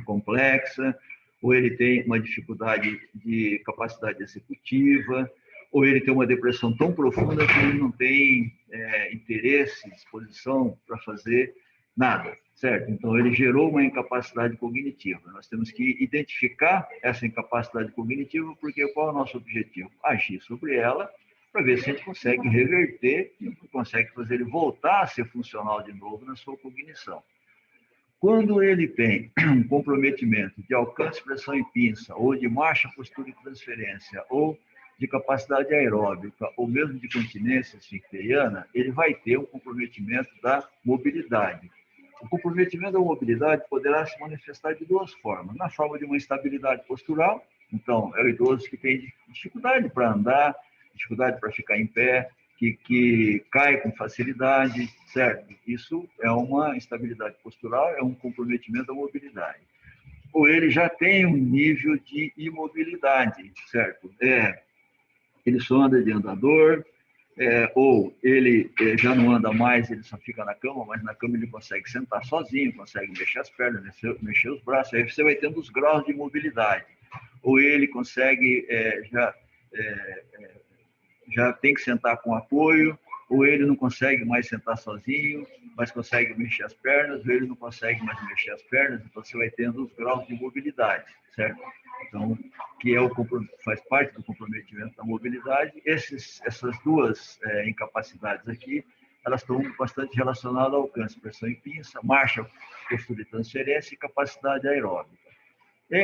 C: complexa, ou ele tem uma dificuldade de capacidade executiva, ou ele tem uma depressão tão profunda que ele não tem interesse, disposição para fazer nada, certo? Então, ele gerou uma incapacidade cognitiva. Nós temos que identificar essa incapacidade cognitiva, porque qual é o nosso objetivo? Agir sobre ela, para ver se a gente consegue reverter e consegue fazer ele voltar a ser funcional de novo na sua cognição. Quando ele tem um comprometimento de alcance, pressão e pinça, ou de marcha, postura e transferência, ou de capacidade aeróbica, ou mesmo de continência esfincteriana, ele vai ter um comprometimento da mobilidade. O comprometimento da mobilidade poderá se manifestar de duas formas. Na forma de uma instabilidade postural, então, é o idoso que tem dificuldade para andar, dificuldade para ficar em pé, que cai com facilidade, certo? Isso é uma instabilidade postural, é um comprometimento da mobilidade. Ou ele já tem um nível de imobilidade, certo? Ele só anda de andador, ou ele já não anda mais, ele só fica na cama, mas na cama ele consegue sentar sozinho, consegue mexer as pernas, mexer os braços, aí você vai tendo os graus de mobilidade. Ou ele consegue já tem que sentar com apoio, ou ele não consegue mais sentar sozinho, mas consegue mexer as pernas, ou ele não consegue mais mexer as pernas, então você vai tendo os graus de mobilidade, certo? Então, que faz parte do comprometimento da mobilidade. Essas duas incapacidades aqui, elas estão bastante relacionadas ao alcance, pressão e pinça, marcha, postura e transferência e capacidade aeróbica.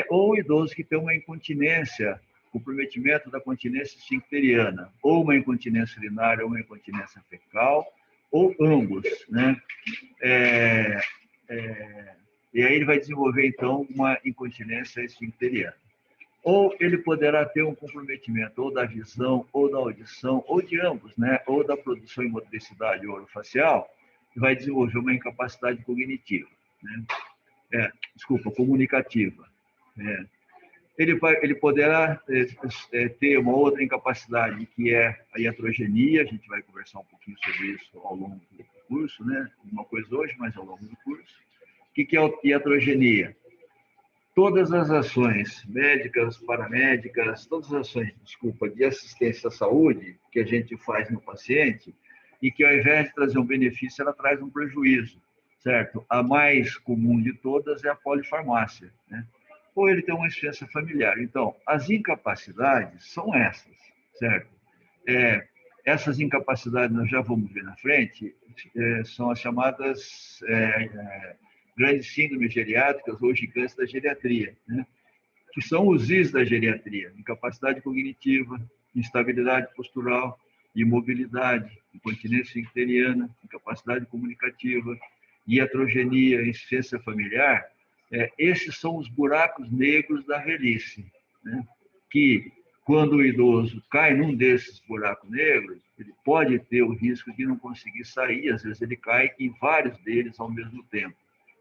C: Ou idoso que tem uma incontinência, comprometimento da continência esfincteriana, ou uma incontinência urinária ou uma incontinência fecal, ou ambos, né? E aí ele vai desenvolver, então, uma incontinência esfincteriana. Ou ele poderá ter um comprometimento ou da visão, ou da audição, ou de ambos, né? Ou da produção e motricidade orofacial, e vai desenvolver uma incapacidade cognitiva, né? Comunicativa. Ele poderá ter uma outra incapacidade, que é a iatrogenia. A gente vai conversar um pouquinho sobre isso ao longo do curso, né? Uma coisa hoje, mas ao longo do curso. O que é a iatrogenia? Todas as ações médicas, paramédicas, todas as ações, de assistência à saúde que a gente faz no paciente e que, ao invés de trazer um benefício, ela traz um prejuízo, certo? A mais comum de todas é a polifarmácia, né? Ou ele tem uma insuficiência familiar. Então, as incapacidades são essas, certo? Essas incapacidades, nós já vamos ver na frente, são as chamadas grandes síndromes geriátricas ou gigantes da geriatria, né? Que são os Is da geriatria: incapacidade cognitiva, instabilidade postural, imobilidade, incontinência esfincteriana, incapacidade comunicativa, iatrogenia, insuficiência familiar. Esses são os buracos negros da velhice, né? Que, quando o idoso cai num desses buracos negros, ele pode ter o risco de não conseguir sair. Às vezes ele cai em vários deles ao mesmo tempo,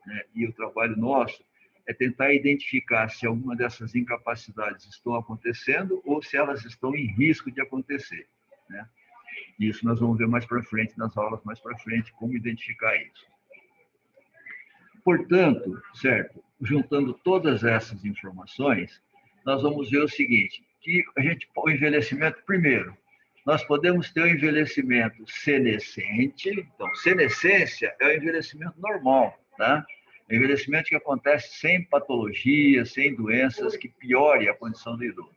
C: né? E o trabalho nosso é tentar identificar se alguma dessas incapacidades estão acontecendo ou se elas estão em risco de acontecer, né? Isso nós vamos ver mais para frente, nas aulas mais para frente, como identificar isso. Portanto, certo, juntando todas essas informações, nós vamos ver o seguinte, que o envelhecimento, primeiro, nós podemos ter um envelhecimento senescente. Então, senescência é o envelhecimento normal, tá? É o envelhecimento que acontece sem patologia, sem doenças que piore a condição do idoso.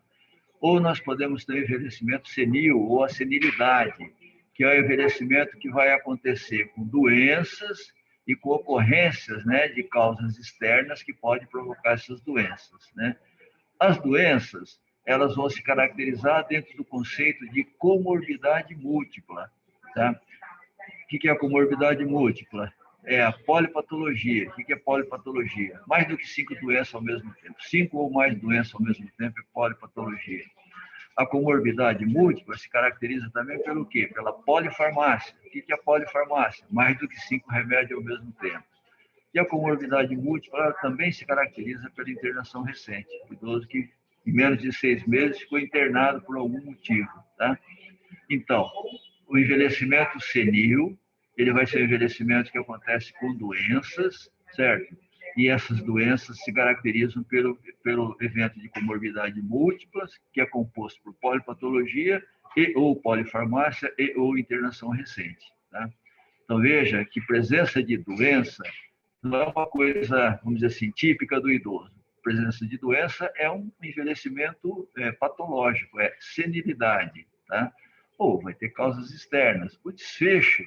C: Ou nós podemos ter um envelhecimento senil, ou a senilidade, que é o envelhecimento que vai acontecer com doenças e com ocorrências, né, de causas externas que podem provocar essas doenças, né? As doenças, elas vão se caracterizar dentro do conceito de comorbidade múltipla, tá? O que é a comorbidade múltipla? É a polipatologia. O que é polipatologia? Mais do que 5 doenças ao mesmo tempo. 5 ou mais doenças ao mesmo tempo é polipatologia. A comorbidade múltipla se caracteriza também pelo quê? Pela polifarmácia. O que é a polifarmácia? Mais do que 5 remédios ao mesmo tempo. E a comorbidade múltipla também se caracteriza pela internação recente. O idoso que, em menos de 6 meses, ficou internado por algum motivo. Tá? Então, o envelhecimento senil, ele vai ser um envelhecimento que acontece com doenças, certo? E essas doenças se caracterizam pelo evento de comorbidade múltiplas, que é composto por polipatologia e ou polifarmácia e ou internação recente. Tá? Então, veja que presença de doença não é uma coisa, vamos dizer assim, típica do idoso. A presença de doença é um envelhecimento patológico, é senilidade, tá? Ou vai ter causas externas. O desfecho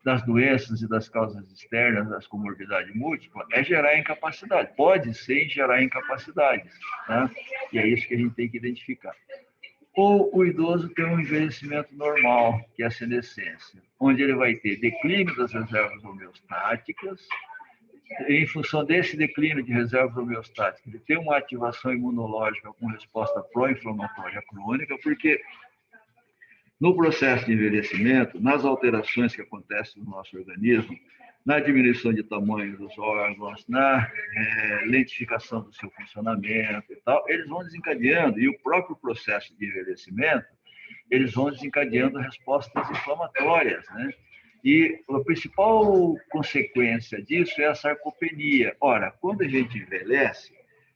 C: das doenças e das causas externas, das comorbidades múltiplas, é gerar incapacidade. Pode ser gerar incapacidades, tá? E é isso que a gente tem que identificar. Ou o idoso tem um envelhecimento normal, que é a senescência, onde ele vai ter declínio das reservas homeostáticas. Em função desse declínio de reservas homeostáticas, ele tem uma ativação imunológica com resposta pró-inflamatória crônica, porque no processo de envelhecimento, nas alterações que acontecem no nosso organismo, na diminuição de tamanho dos órgãos, na lentificação do seu funcionamento e tal, eles vão desencadeando, e o próprio processo de envelhecimento, eles vão desencadeando respostas inflamatórias, né? E a principal consequência disso é a sarcopenia. Ora, quando a gente envelhece,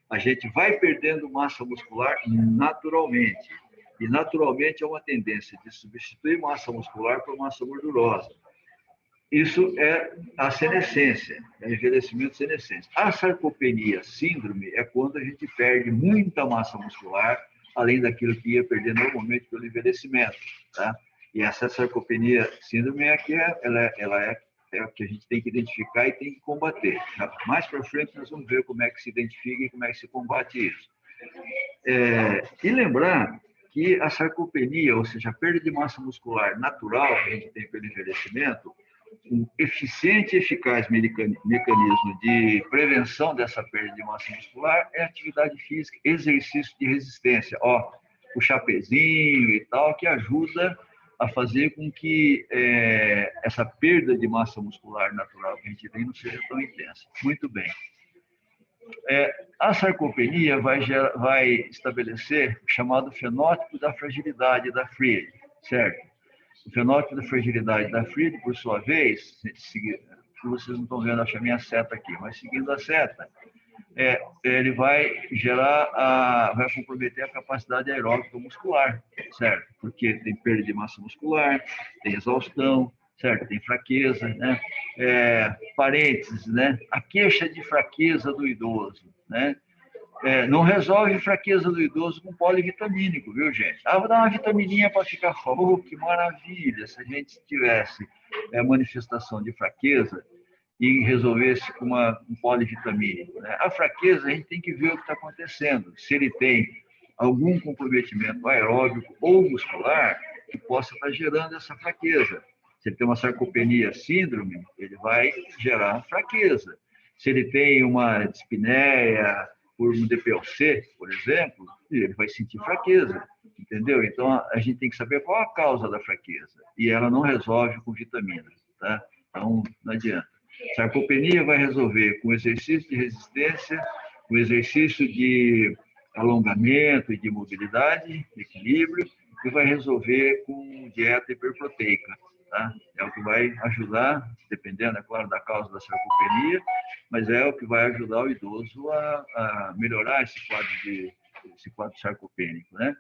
C: a gente vai perdendo massa muscular naturalmente. E naturalmente é uma tendência de substituir massa muscular por massa gordurosa. Isso é a senescência, é o envelhecimento senescente. A sarcopenia síndrome é quando a gente perde muita massa muscular, além daquilo que ia perder normalmente pelo envelhecimento, tá? E essa sarcopenia síndrome é que ela é o que a gente tem que identificar e tem que combater. Mais para frente nós vamos ver como é que se identifica e como é que se combate isso. E lembrar que a sarcopenia, ou seja, a perda de massa muscular natural que a gente tem pelo envelhecimento, um eficiente e eficaz mecanismo de prevenção dessa perda de massa muscular é atividade física, exercício de resistência, o chapezinho e tal, que ajuda a fazer com que essa perda de massa muscular natural que a gente tem não seja tão intensa. Muito bem. A sarcopenia vai estabelecer o chamado fenótipo da fragilidade da Fried, certo? O fenótipo da fragilidade da Fried, por sua vez, vocês não estão vendo, acho a minha seta aqui, mas seguindo a seta, ele vai vai comprometer a capacidade aeróbica muscular, certo? Porque tem perda de massa muscular, tem exaustão, certo? Tem fraqueza, né? Parênteses, né? A queixa de fraqueza do idoso, né? Não resolve fraqueza do idoso com polivitamínico, viu, gente? Vou dar uma vitamininha para ficar forte. Que maravilha! Se a gente tivesse manifestação de fraqueza e resolvesse com um polivitamínico, né? A fraqueza, a gente tem que ver o que está acontecendo. Se ele tem algum comprometimento aeróbico ou muscular que possa estar gerando essa fraqueza. Se ele tem uma sarcopenia síndrome, ele vai gerar fraqueza. Se ele tem uma dispneia por um DPOC, por exemplo, ele vai sentir fraqueza, entendeu? Então, a gente tem que saber qual a causa da fraqueza, e ela não resolve com vitaminas, tá? Então, não adianta. Sarcopenia vai resolver com exercício de resistência, com exercício de alongamento e de mobilidade, equilíbrio, e vai resolver com dieta hiperproteica. Tá? É o que vai ajudar, dependendo, é claro, da causa da sarcopenia, mas é o que vai ajudar o idoso a melhorar esse quadro sarcopênico, né?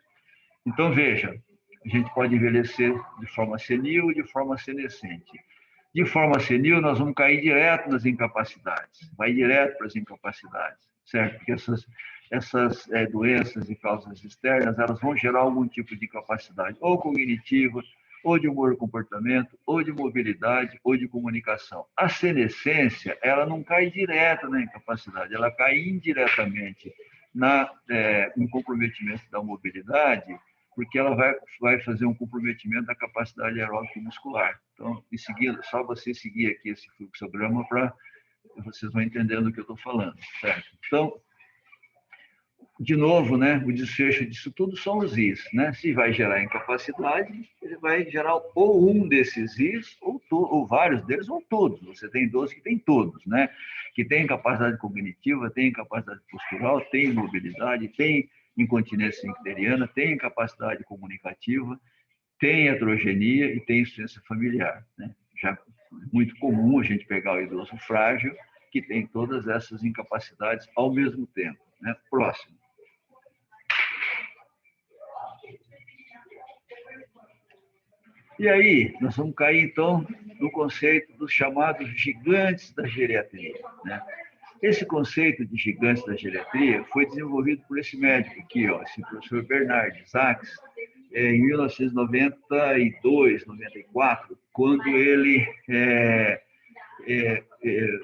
C: Então, veja, a gente pode envelhecer de forma senil e de forma senescente. De forma senil, nós vamos cair direto nas incapacidades, vai direto para as incapacidades, certo? Porque essas doenças e causas externas, elas vão gerar algum tipo de incapacidade, ou cognitiva, ou de humor e comportamento, ou de mobilidade, ou de comunicação. A senescência, ela não cai direto na incapacidade, ela cai indiretamente no comprometimento da mobilidade, porque ela vai fazer um comprometimento da capacidade aeróbica muscular. Então, em seguida, só você seguir aqui esse fluxograma para vocês vão entendendo o que eu estou falando, certo? Então, de novo, né, o desfecho disso tudo são os Is, né? Se vai gerar incapacidade, ele vai gerar ou um desses Is, ou vários deles, ou todos. Você tem 12 que tem todos, né? Que tem capacidade cognitiva, tem capacidade postural, tem mobilidade, tem incontinência incteriana, tem incapacidade comunicativa, tem heterogenia e tem insuficiência familiar, né? Já é muito comum a gente pegar o idoso frágil, que tem todas essas incapacidades ao mesmo tempo, né? Próximo. E aí, nós vamos cair, então, no conceito dos chamados gigantes da geriatria, né? Esse conceito de gigantes da geriatria foi desenvolvido por esse médico aqui, ó, esse professor Bernard Sachs, em 1992, 94, quando ele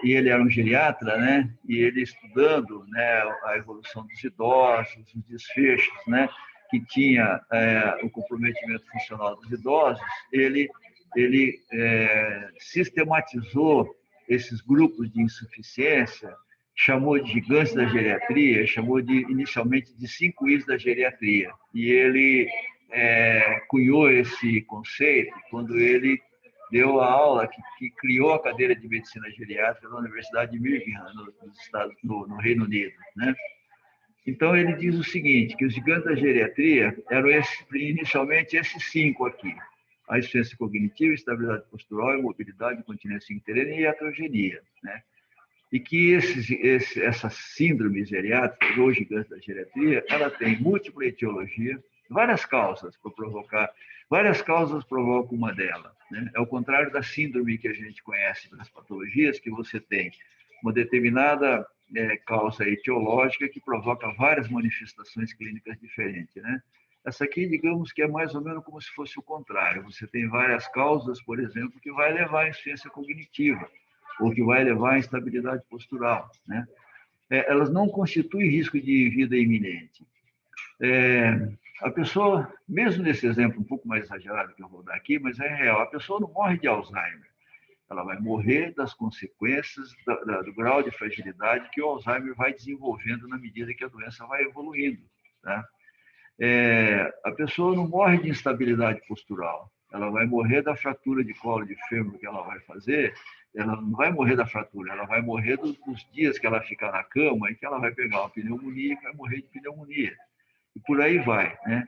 C: ele era um geriatra, né? E ele estudando, né, a evolução dos idosos, os desfechos, né, que tinha o comprometimento funcional dos idosos, ele sistematizou esses grupos de insuficiência, chamou de gigantes da geriatria, chamou inicialmente de 5 Is da geriatria. E ele cunhou esse conceito quando ele deu a aula que criou a cadeira de medicina geriátrica na Universidade de Birmingham, no Reino Unido, né? Então, ele diz o seguinte, que os gigantes da geriatria eram inicialmente esses 5 aqui: a insuficiência cognitiva, estabilidade postural, mobilidade, incontinência incteriana e heterogenia, né? E que essas síndromes geriátricas, ou gigantes da geriatria, ela tem múltipla etiologia, várias causas para provocar, várias causas provocam uma delas, né? É o contrário da síndrome que a gente conhece das patologias, que você tem uma determinada causa etiológica que provoca várias manifestações clínicas diferentes, né? Essa aqui, digamos que é mais ou menos como se fosse o contrário. Você tem várias causas, por exemplo, que vai levar à insuficiência cognitiva, ou que vai levar à instabilidade postural, né? Elas não constituem risco de vida iminente. A pessoa, mesmo nesse exemplo um pouco mais exagerado que eu vou dar aqui, mas é real, a pessoa não morre de Alzheimer. Ela vai morrer das consequências do grau de fragilidade que o Alzheimer vai desenvolvendo na medida que a doença vai evoluindo, tá? A pessoa não morre de instabilidade postural. Ela vai morrer da fratura de colo de fêmur que ela vai fazer. Ela não vai morrer da fratura, ela vai morrer dos dias que ela ficar na cama e que ela vai pegar uma pneumonia e vai morrer de pneumonia. E por aí vai, né?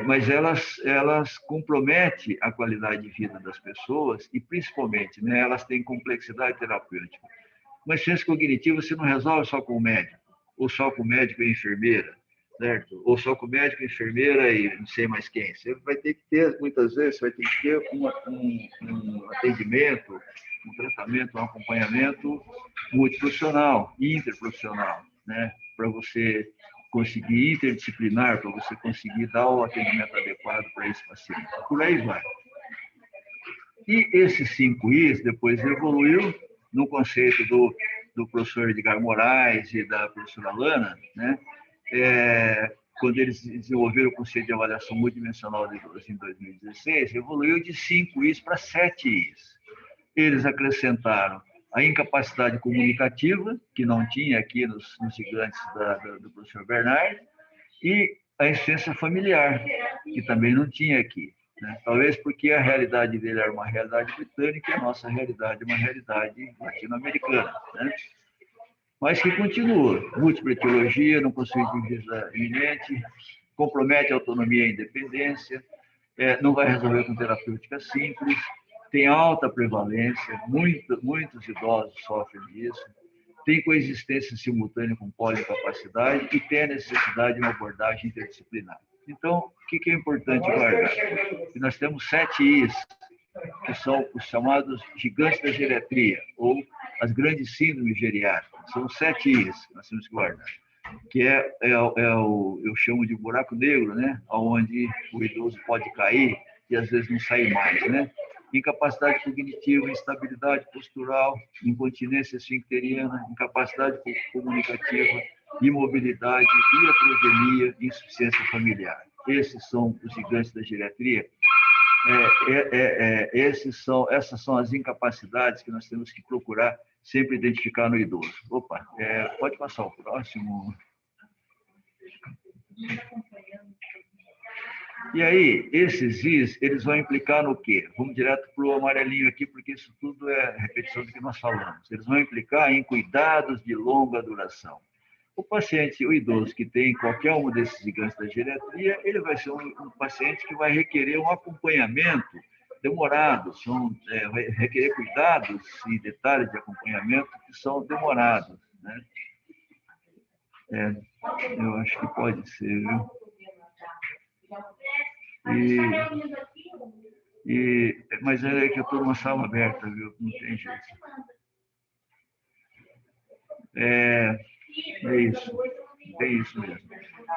C: Mas elas comprometem a qualidade de vida das pessoas e, principalmente, né, elas têm complexidade terapêutica. Mas ciência cognitiva você não resolve só com o médico, ou só com o médico e a enfermeira, certo? Ou só com o médico, a enfermeira e não sei mais quem. Você vai ter que ter, muitas vezes, você vai ter que ter um atendimento, um tratamento, um acompanhamento multiprofissional, interprofissional, né? Para você conseguir interdisciplinar, para você conseguir dar o atendimento adequado para esse paciente. Por aí vai. E esses 5 Is depois evoluiu no conceito do professor Edgar Moraes e da professora Lana, né? Quando eles desenvolveram o conceito de avaliação multidimensional de idosos em 2016, evoluiu de 5 Is para 7 Is. Eles acrescentaram a incapacidade comunicativa, que não tinha aqui nos gigantes do professor Bernard, e a insuficiência familiar, que também não tinha aqui, né? Talvez porque a realidade dele era uma realidade britânica e a nossa realidade é uma realidade latino-americana, né? Mas que continua. Múltipla etiologia, não possui vida iminente, compromete a autonomia e a independência, não vai resolver com terapêutica simples, tem alta prevalência, muitos idosos sofrem disso, tem coexistência simultânea com poliincapacidade e tem a necessidade de uma abordagem interdisciplinar. Então, o que é importante guardar? Que nós temos 7 Is, que são os chamados gigantes da geriatria, ou as grandes síndromes geriátricas. São 7 Is que nós temos que guardar, que eu chamo de buraco negro, né? Onde o idoso pode cair e às vezes não sair mais, né? Incapacidade cognitiva, instabilidade postural, incontinência esfincteriana, incapacidade comunicativa, imobilidade, iatrogenia e insuficiência familiar. Esses são os gigantes da geriatria. Essas são as incapacidades que nós temos que procurar sempre identificar no idoso. Opa, pode passar o próximo. E aí, esses Is, eles vão implicar no quê? Vamos direto para o amarelinho aqui, porque isso tudo é repetição do que nós falamos. Eles vão implicar em cuidados de longa duração. O paciente, o idoso que tem qualquer um desses gigantes da geriatria, ele vai ser um paciente que vai requerer um acompanhamento demorado, vai requerer cuidados e detalhes de acompanhamento que são demorados, né? Eu acho que pode ser, viu? Mas é que eu estou numa sala aberta, viu? Não tem jeito. É isso mesmo.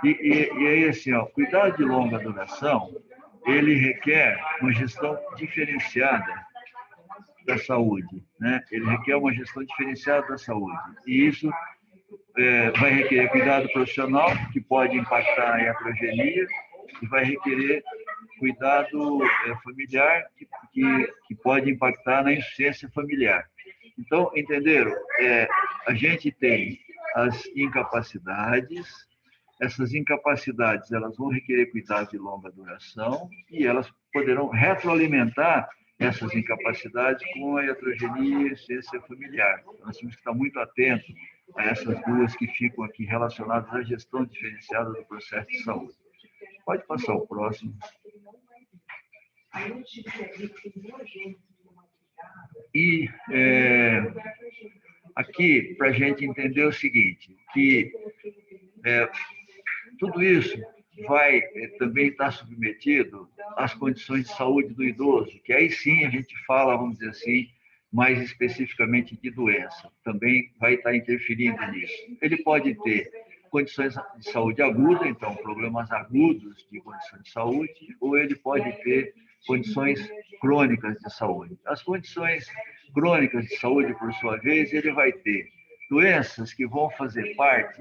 C: E aí, assim, ó, cuidado de longa duração, ele requer uma gestão diferenciada da saúde, né? Ele requer uma gestão diferenciada da saúde. E isso vai requerer cuidado profissional, que pode impactar a iatrogenia, e vai requerer cuidado familiar, que pode impactar na insuficiência familiar. Então, entenderam? A gente tem as incapacidades, essas incapacidades elas vão requerer cuidado de longa duração e elas poderão retroalimentar essas incapacidades com a iatrogenia e a insuficiência familiar. Nós temos que estar muito atentos a essas duas que ficam aqui relacionadas à gestão diferenciada do processo de saúde. Pode passar o próximo. E aqui, para a gente entender o seguinte, que tudo isso vai também estar submetido às condições de saúde do idoso, que aí sim a gente fala, vamos dizer assim, mais especificamente de doença. Também vai estar interferindo nisso. Ele pode ter condições de saúde aguda, então problemas agudos de condições de saúde, ou ele pode ter condições crônicas de saúde. As condições crônicas de saúde, por sua vez, ele vai ter doenças que vão fazer parte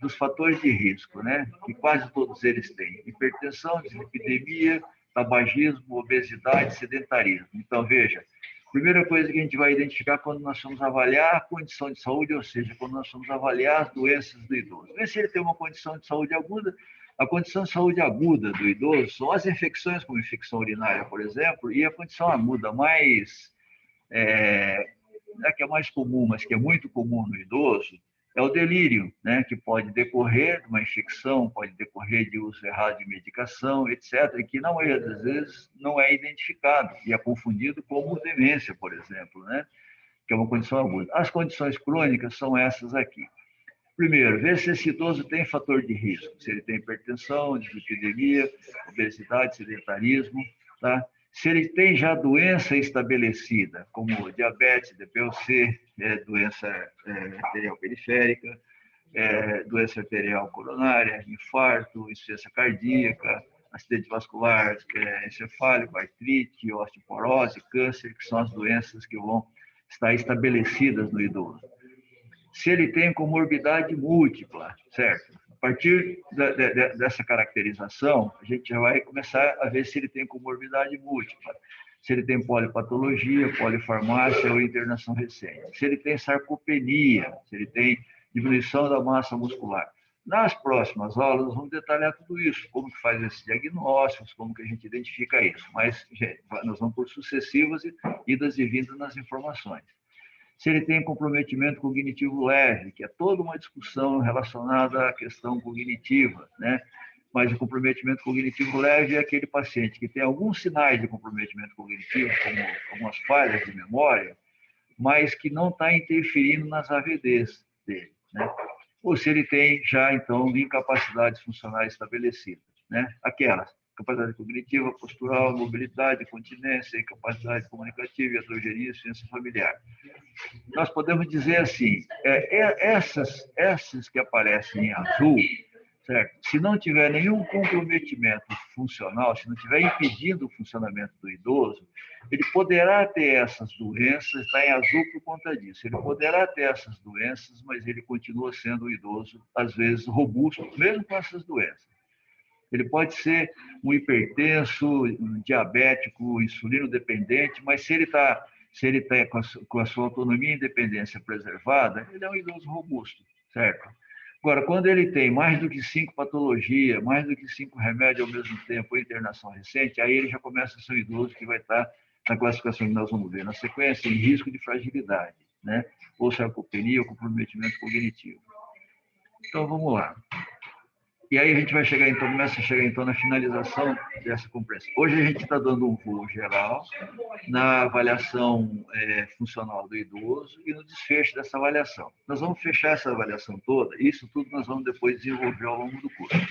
C: dos fatores de risco, né? Que quase todos eles têm: hipertensão, dislipidemia, tabagismo, obesidade, sedentarismo. Então, veja, a primeira coisa que a gente vai identificar quando nós vamos avaliar a condição de saúde, ou seja, quando nós vamos avaliar as doenças do idoso. Vê se ele tem uma condição de saúde aguda. A condição de saúde aguda do idoso são as infecções, como infecção urinária, por exemplo, e a condição aguda mais, que é mais comum, mas que é muito comum no idoso, é o delírio, né, que pode decorrer de uma infecção, pode decorrer de uso errado de medicação, etc., e que, na maioria das vezes, não é identificado e é confundido como demência, por exemplo, né, que é uma condição aguda. As condições crônicas são essas aqui. Primeiro, ver se esse idoso tem fator de risco, se ele tem hipertensão, dislipidemia, obesidade, sedentarismo, tá? Se ele tem já doença estabelecida, como diabetes, DPOC, doença arterial periférica, doença arterial coronária, infarto, insuficiência cardíaca, acidente vascular encefálico, artrite, osteoporose, câncer, que são as doenças que vão estar estabelecidas no idoso. Se ele tem comorbidade múltipla, certo? A partir dessa caracterização, a gente já vai começar a ver se ele tem comorbidade múltipla, se ele tem polipatologia, polifarmácia ou internação recente, se ele tem sarcopenia, se ele tem diminuição da massa muscular. Nas próximas aulas, nós vamos detalhar tudo isso, como que faz esses diagnósticos, como que a gente identifica isso. Mas, gente, nós vamos por sucessivas idas e vindas nas informações. Se ele tem comprometimento cognitivo leve, que é toda uma discussão relacionada à questão cognitiva, né? Mas o comprometimento cognitivo leve é aquele paciente que tem alguns sinais de comprometimento cognitivo, como algumas falhas de memória, mas que não está interferindo nas AVDs dele, né? Ou se ele tem já, então, incapacidades funcionais estabelecidas, né? Aquelas: capacidade cognitiva, postural, mobilidade, continência, incapacidade comunicativa, iatrogenia, insuficiência familiar. Nós podemos dizer assim, essas que aparecem em azul, certo? Se não tiver nenhum comprometimento funcional, se não tiver impedindo o funcionamento do idoso, ele poderá ter essas doenças, está em azul por conta disso. Ele poderá ter essas doenças, mas ele continua sendo um idoso, às vezes, robusto, mesmo com essas doenças. Ele pode ser um hipertenso, um diabético, insulino dependente, mas se ele está com a sua autonomia e independência preservada, ele é um idoso robusto, certo? Agora, quando ele tem mais do que 5 patologias, mais do que 5 remédios ao mesmo tempo, ou internação recente, aí ele já começa a ser um idoso que vai estar na classificação que nós vamos ver na sequência, em risco de fragilidade, né? Ou sarcopenia ou comprometimento cognitivo. Então, vamos lá. E aí a gente vai chegar, então, começa a chegar, então, na finalização dessa compreensão. Hoje a gente está dando um voo geral na avaliação funcional do idoso e no desfecho dessa avaliação. Nós vamos fechar essa avaliação toda, e isso tudo nós vamos depois desenvolver ao longo do curso.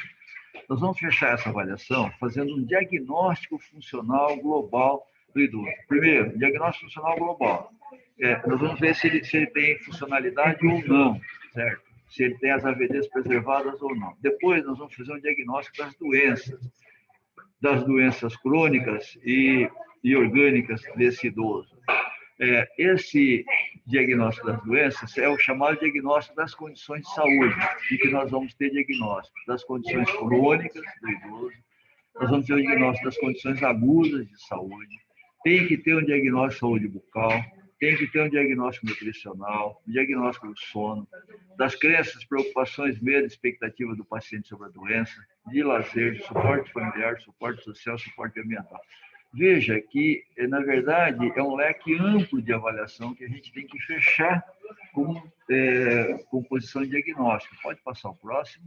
C: Nós vamos fechar essa avaliação fazendo um diagnóstico funcional global do idoso. Primeiro, diagnóstico funcional global. Nós vamos ver se ele tem funcionalidade ou não, certo? Se ele tem as AVDs preservadas ou não. Depois, nós vamos fazer um diagnóstico das doenças crônicas e orgânicas desse idoso. Esse diagnóstico das doenças é o chamado diagnóstico das condições de saúde, em que nós vamos ter diagnóstico das condições crônicas do idoso, nós vamos ter o diagnóstico das condições agudas de saúde, tem que ter um diagnóstico de saúde bucal, tem que ter um diagnóstico nutricional, um diagnóstico do sono, das crenças, preocupações, medo, expectativa do paciente sobre a doença, de lazer, de suporte familiar, suporte social, suporte ambiental. Veja que, na verdade, é um leque amplo de avaliação que a gente tem que fechar com posição de diagnóstico. Pode passar o próximo.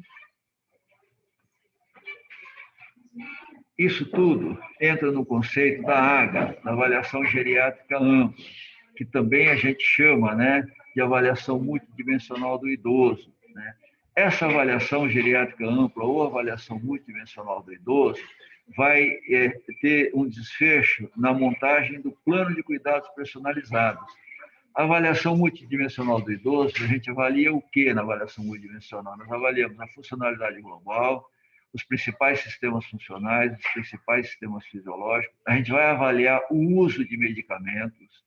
C: Isso tudo entra no conceito da AGA, da avaliação geriátrica ampla, que também a gente chama, né, de avaliação multidimensional do idoso, né? Essa avaliação geriátrica ampla ou avaliação multidimensional do idoso vai ter um desfecho na montagem do plano de cuidados personalizados. A avaliação multidimensional do idoso, a gente avalia o que na avaliação multidimensional? Nós avaliamos a funcionalidade global, os principais sistemas funcionais, os principais sistemas fisiológicos. A gente vai avaliar o uso de medicamentos.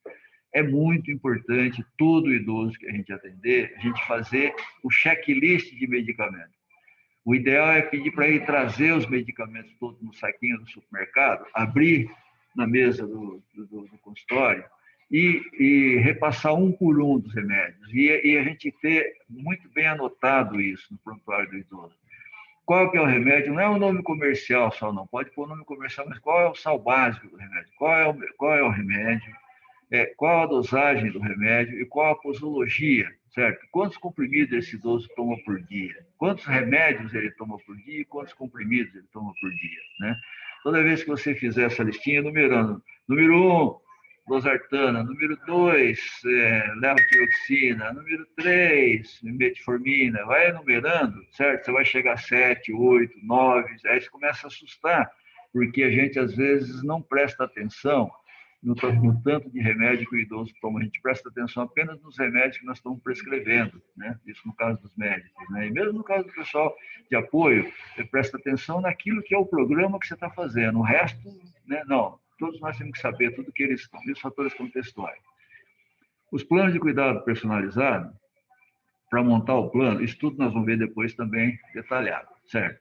C: É muito importante, todo idoso que a gente atender, a gente fazer o checklist de medicamentos. O ideal é pedir para ele trazer os medicamentos todos no saquinho do supermercado, abrir na mesa do consultório e repassar um por um dos remédios. E a gente ter muito bem anotado isso no prontuário do idoso. Qual que é o remédio? Não é o nome comercial só, não. Pode pôr o nome comercial, mas qual é o sal básico do remédio? Qual é o remédio? Qual a dosagem do remédio e qual a posologia, certo? Quantos comprimidos esse idoso toma por dia? Quantos remédios ele toma por dia e quantos comprimidos ele toma por dia, né? Toda vez que você fizer essa listinha, numerando. Número 1, losartana. Número 2, levotiroxina. Número 3, metformina. Vai enumerando, certo? Você vai chegar a 7, 8, 9, aí você começa a assustar, porque a gente, às vezes, não presta atenção no tanto de remédio que o idoso toma. A gente presta atenção apenas nos remédios que nós estamos prescrevendo, né? Isso no caso dos médicos, né? E mesmo no caso do pessoal de apoio, você presta atenção naquilo que é o programa que você está fazendo. O resto, né? Não. Todos nós temos que saber tudo que eles estão, e os fatores contextuais. Os planos de cuidado personalizado, para montar o plano, isso tudo nós vamos ver depois também detalhado, certo?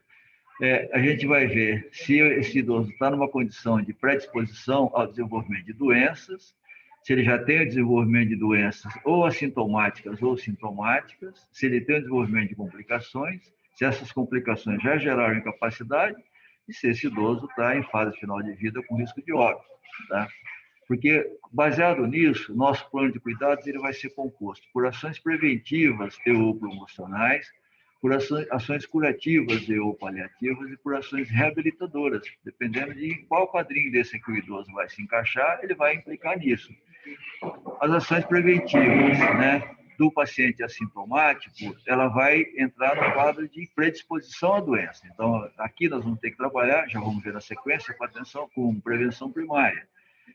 C: A gente vai ver se esse idoso está numa condição de predisposição ao desenvolvimento de doenças, se ele já tem o desenvolvimento de doenças ou assintomáticas ou sintomáticas, se ele tem o desenvolvimento de complicações, se essas complicações já geraram incapacidade e se esse idoso está em fase final de vida com risco de óbito, tá? Porque, baseado nisso, nosso plano de cuidados ele vai ser composto por ações preventivas e ou promocionais, por ações curativas e ou paliativas e por ações reabilitadoras. Dependendo de qual quadrinho desse que o idoso vai se encaixar, ele vai implicar nisso. As ações preventivas, né, do paciente assintomático, ela vai entrar no quadro de predisposição à doença. Então, aqui nós vamos ter que trabalhar, já vamos ver na sequência, com prevenção primária.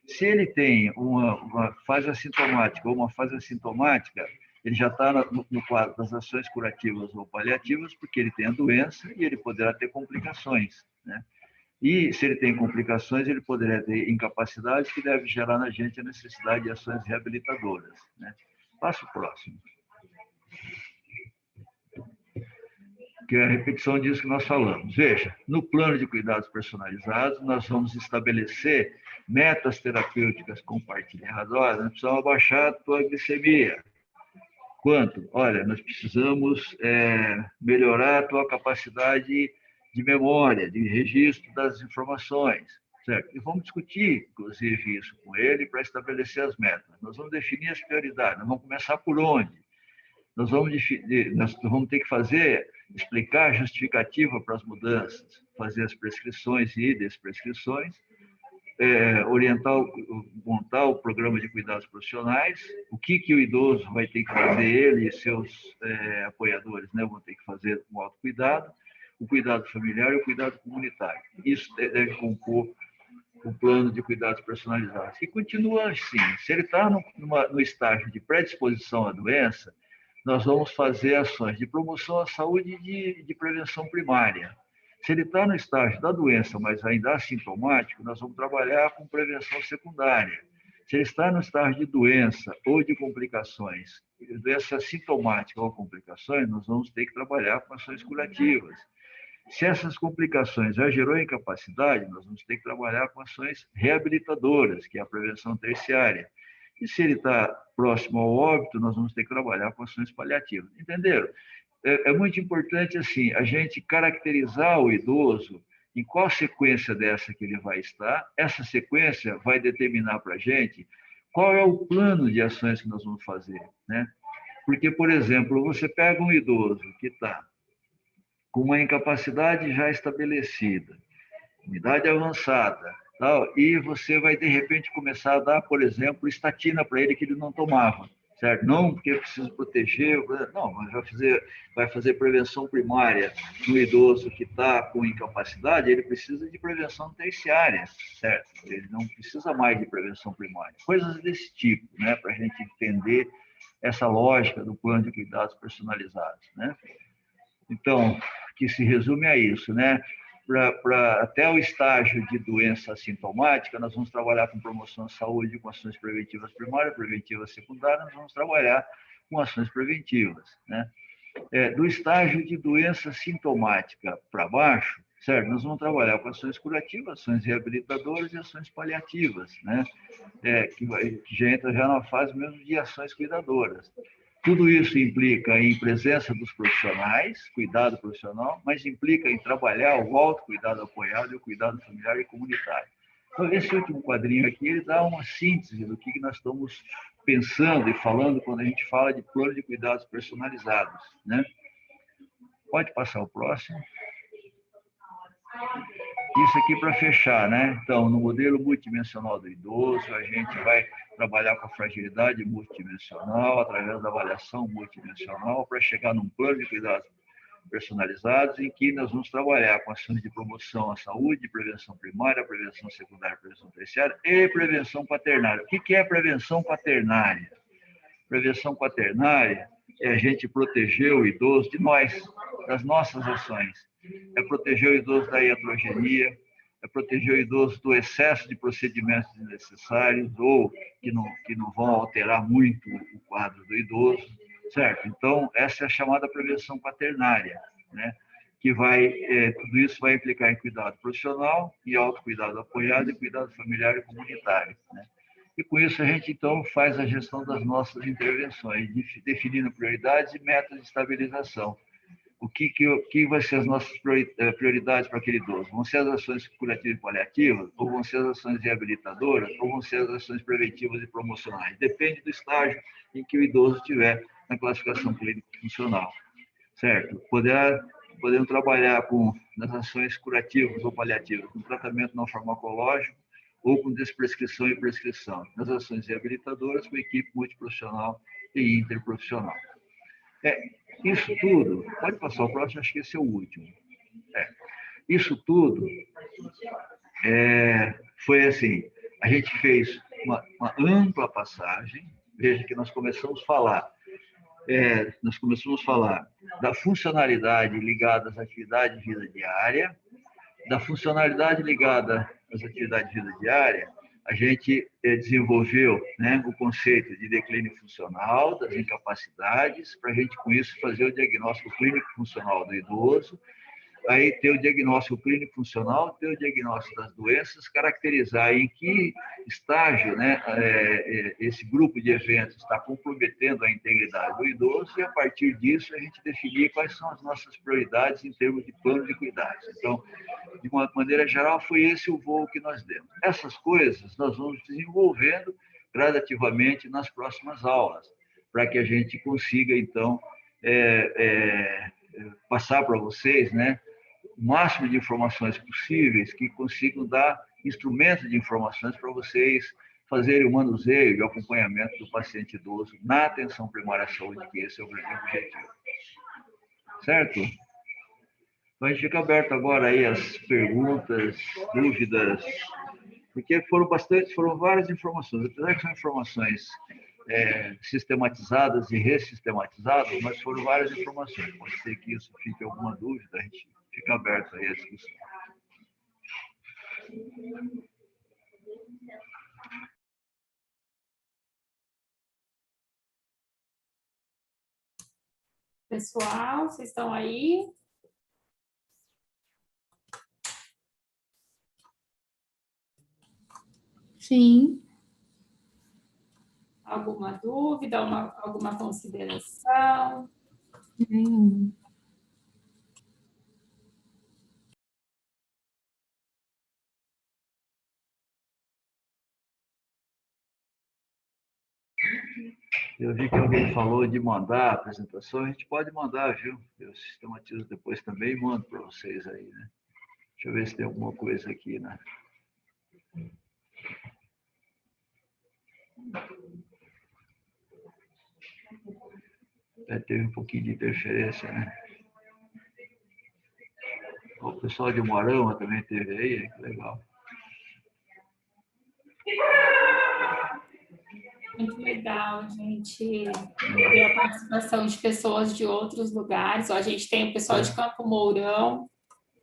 C: Se ele tem uma fase assintomática ou uma fase assintomática, ele já está no quadro das ações curativas ou paliativas, porque ele tem a doença e ele poderá ter complicações, né? E, se ele tem complicações, ele poderia ter incapacidades que devem gerar na gente a necessidade de ações reabilitadoras, né? Passa o próximo. Que é a repetição disso que nós falamos. Veja, no plano de cuidados personalizados, nós vamos estabelecer metas terapêuticas compartilhadas. Olha, nós precisamos abaixar a tua glicemia. Quanto? Olha, nós precisamos melhorar a tua capacidade de memória, de registro das informações, certo? E vamos discutir, inclusive, isso com ele para estabelecer as metas. Nós vamos definir as prioridades. Nós vamos começar por onde? Nós vamos ter que explicar a justificativa para as mudanças, fazer as prescrições e desprescrições, montar o programa de cuidados profissionais, o que o idoso vai ter que fazer, ele e seus apoiadores, né, vão ter que fazer o autocuidado, o cuidado familiar e o cuidado comunitário. Isso deve compor o plano de cuidados personalizados. E continua assim, se ele está no estágio de predisposição à doença, nós vamos fazer ações de promoção à saúde e de prevenção primária. Se ele está no estágio da doença, mas ainda assintomático, nós vamos trabalhar com prevenção secundária. Se ele está no estágio de doença ou de complicações, doença sintomática ou complicações, nós vamos ter que trabalhar com ações curativas. Se essas complicações já gerou incapacidade, nós vamos ter que trabalhar com ações reabilitadoras, que é a prevenção terciária. E se ele está próximo ao óbito, nós vamos ter que trabalhar com ações paliativas. Entenderam? É muito importante assim a gente caracterizar o idoso em qual sequência dessa que ele vai estar. Essa sequência vai determinar para a gente qual é o plano de ações que nós vamos fazer, né? Porque, por exemplo, você pega um idoso que está com uma incapacidade já estabelecida, idade avançada, tal, e você vai, de repente, começar a dar, por exemplo, estatina para ele que ele não tomava, certo? Não porque eu preciso proteger, não, mas vai fazer prevenção primária no idoso que está com incapacidade, ele precisa de prevenção terciária, certo? Ele não precisa mais de prevenção primária. Coisas desse tipo, né, para a gente entender essa lógica do plano de cuidados personalizados, né? Então, que se resume a isso, né? Até o estágio de doença assintomática, nós vamos trabalhar com promoção à saúde, com ações preventivas primárias, preventivas secundárias, nós vamos trabalhar com ações preventivas, né? Do estágio de doença sintomática para baixo, certo? Nós vamos trabalhar com ações curativas, ações reabilitadoras e ações paliativas, né? Que já entra já na fase mesmo de ações cuidadoras. Tudo isso implica em presença dos profissionais, cuidado profissional, mas implica em trabalhar o autocuidado apoiado e o cuidado familiar e comunitário. Então, esse último quadrinho aqui, ele dá uma síntese do que nós estamos pensando e falando quando a gente fala de plano de cuidados personalizados, né? Pode passar o próximo. Isso aqui para fechar, né? Então, no modelo multidimensional do idoso, a gente vai trabalhar com a fragilidade multidimensional, através da avaliação multidimensional, para chegar num plano de cuidados personalizados, em que nós vamos trabalhar com ações de promoção à saúde, prevenção primária, prevenção secundária, prevenção terciária e prevenção quaternária. O que é prevenção quaternária? Prevenção quaternária é a gente proteger o idoso de nós, das nossas ações. É proteger o idoso da iatrogenia, é proteger o idoso do excesso de procedimentos desnecessários ou que não vão alterar muito o quadro do idoso, certo? Então, essa é a chamada prevenção quaternária, né? Que tudo isso vai implicar em cuidado profissional, e autocuidado apoiado e cuidado familiar e comunitário, né? E com isso a gente, então, faz a gestão das nossas intervenções, definindo prioridades e metas de estabilização. O que vai ser as nossas prioridades para aquele idoso? Vão ser as ações curativas e paliativas, ou vão ser as ações reabilitadoras, ou vão ser as ações preventivas e promocionais? Depende do estágio em que o idoso estiver na classificação clínica funcional, certo? Podemos trabalhar nas ações curativas ou paliativas, com tratamento não farmacológico, ou com desprescrição e prescrição. Nas ações reabilitadoras, com equipe multiprofissional e interprofissional. Isso tudo, pode passar o próximo, acho que esse é o último. Isso tudo foi assim, a gente fez uma ampla passagem, veja que nós começamos a falar da funcionalidade ligada às atividades de vida diária, da funcionalidade ligada às atividades de vida diária, a gente desenvolveu, né, o conceito de declínio funcional, das incapacidades, para a gente, com isso, fazer o diagnóstico clínico funcional do idoso, aí ter o diagnóstico clínico funcional, ter o diagnóstico das doenças, caracterizar em que estágio, né, esse grupo de eventos está comprometendo a integridade do idoso, e a partir disso a gente definir quais são as nossas prioridades em termos de plano de cuidados. Então, de uma maneira geral, foi esse o voo que nós demos. Essas coisas nós vamos desenvolvendo gradativamente nas próximas aulas, para que a gente consiga, então, passar para vocês, né, o máximo de informações possíveis que consigam dar instrumentos de informações para vocês fazerem o manuseio e o acompanhamento do paciente idoso na atenção primária à saúde, que esse é o objetivo. Certo? Então, a gente fica aberto agora aí às perguntas, dúvidas, porque foram várias informações, apesar que são informações sistematizadas e ressistematizadas, mas foram várias informações. Pode ser que isso fique alguma dúvida, a gente fica aberto aí à discussão.
B: Pessoal, vocês estão aí?
D: Sim.
B: Alguma dúvida, alguma consideração?
D: Nenhum.
C: Eu vi que alguém falou de mandar a apresentação, a gente pode mandar, viu? Eu sistematizo depois também e mando para vocês aí, né? Deixa eu ver se tem alguma coisa aqui, né? Teve um pouquinho de interferência, né? O pessoal de Moarama também teve aí, que legal.
B: Muito legal, gente, ver a participação de pessoas de outros lugares. Ó, a gente tem o pessoal de Campo Mourão,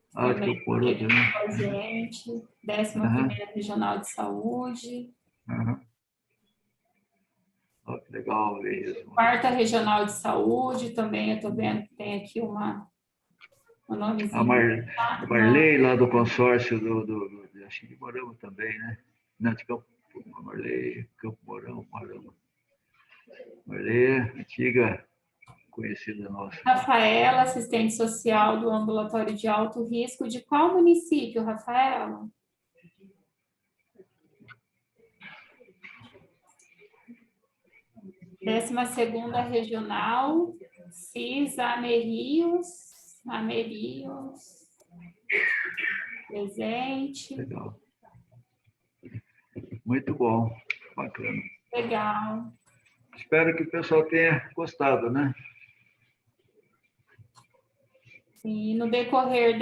C: de Campo Mourão também.
B: Com a gente, 11ª Regional de Saúde.
C: Oh, que legal ver isso.
B: 4ª Regional de Saúde também, eu estou vendo que tem aqui um nomezinho.
C: A Marley, lá do consórcio acho que de Mourão também, né? Não, de Campo Marley, Campo Mourão, Mourão. Marley, antiga conhecida nossa.
B: Rafaela, assistente social do ambulatório de alto risco. De qual município, Rafaela? Décima segunda regional, CIS Amerios, presente.
C: Legal. Muito bom, bacana.
B: Legal.
C: Espero que o pessoal tenha gostado, né?
B: E no decorrer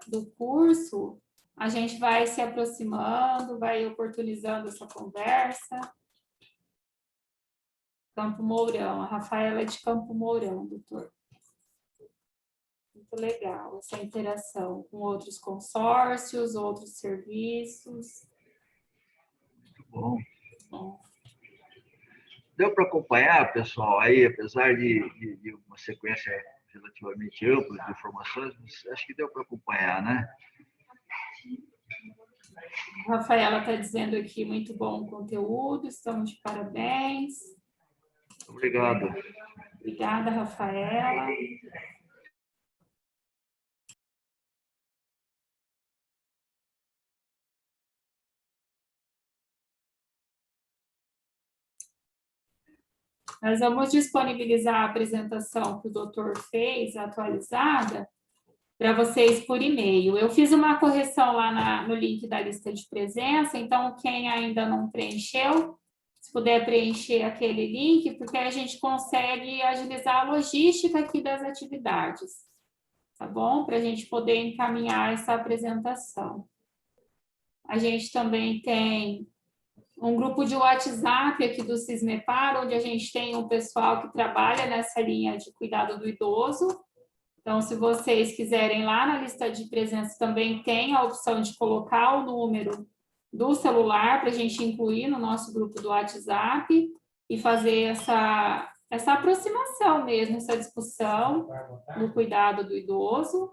B: do curso, a gente vai se aproximando, vai oportunizando essa conversa. Campo Mourão, a Rafaela é de Campo Mourão, doutor. Muito legal essa interação com outros consórcios, outros serviços.
C: Muito bom.
B: Bom.
C: Deu para acompanhar, pessoal, aí, apesar de uma sequência relativamente ampla de informações, mas acho que deu para acompanhar, né?
B: A Rafaela está dizendo aqui, muito bom o conteúdo, estamos de parabéns.
C: Obrigado.
B: Obrigada, Rafaela. Nós vamos disponibilizar a apresentação que o doutor fez, atualizada, para vocês por e-mail. Eu fiz uma correção lá no link da lista de presença, então quem ainda não preencheu, se puder preencher aquele link, porque a gente consegue agilizar a logística aqui das atividades, tá bom? Para a gente poder encaminhar essa apresentação. A gente também tem um grupo de WhatsApp aqui do Cismepar, onde a gente tem um pessoal que trabalha nessa linha de cuidado do idoso. Então, se vocês quiserem lá na lista de presença, também tem a opção de colocar o número do celular para a gente incluir no nosso grupo do WhatsApp e fazer essa aproximação mesmo, essa discussão do cuidado do idoso,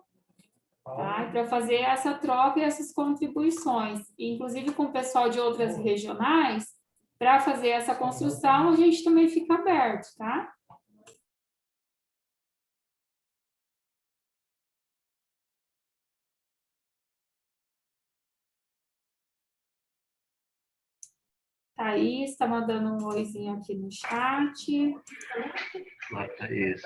B: tá? Para fazer essa troca e essas contribuições, inclusive com o pessoal de outras regionais, para fazer essa construção, a gente também fica aberto, tá? Thaís está mandando um oizinho aqui no chat.
C: Lá, Thaís.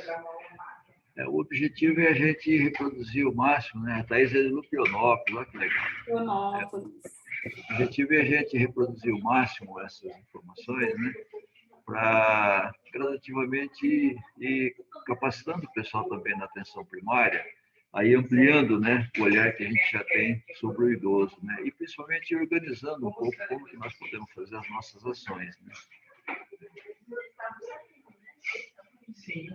C: O objetivo é a gente reproduzir o máximo, né? A Thaís é de Lupianópolis, olha que legal.
B: Lupianópolis.
C: O objetivo é a gente reproduzir o máximo essas informações, né? Para gradativamente ir capacitando o pessoal também na atenção primária, aí ampliando, né, o olhar que a gente já tem sobre o idoso, né? E principalmente organizando um pouco como que nós podemos fazer as nossas ações, né?
A: Sim.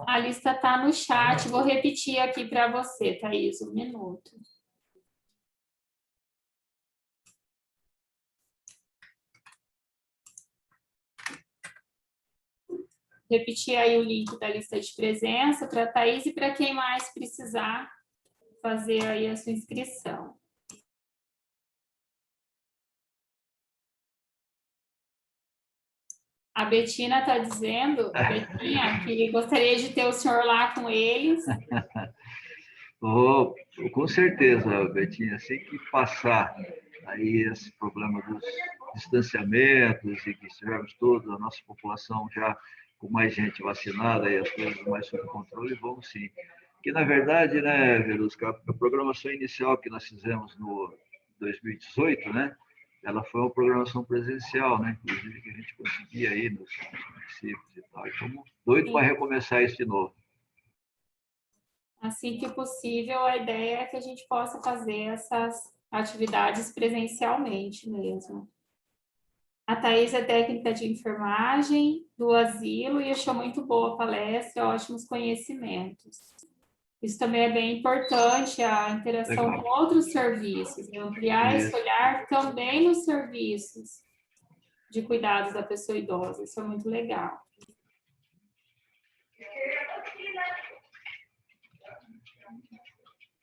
B: A lista está no chat, vou repetir aqui para você, Thaís, um minuto. Repetir aí o link da lista de presença para a Thaís e para quem mais precisar fazer aí a sua inscrição. A Betina está dizendo, a Betinha, que gostaria de ter o senhor lá com eles.
C: Oh, com certeza, Betinha, assim que passar aí esse problema dos distanciamentos e que estivermos toda a nossa população já com mais gente vacinada e as coisas mais sob controle, vamos sim. Que, na verdade, né, Verusca, a programação inicial que nós fizemos no 2018, né, ela foi uma programação presencial, né, inclusive que a gente conseguia aí nos municípios e tal. Estamos doidos para recomeçar isso de novo.
B: Assim que possível, a ideia é que a gente possa fazer essas atividades presencialmente mesmo. A Thaís é técnica de enfermagem do asilo e achou muito boa a palestra, ótimos conhecimentos. Isso também é bem importante, a interação com outros serviços, né? Ampliar esse olhar também nos serviços de cuidados da pessoa idosa. Isso é muito legal.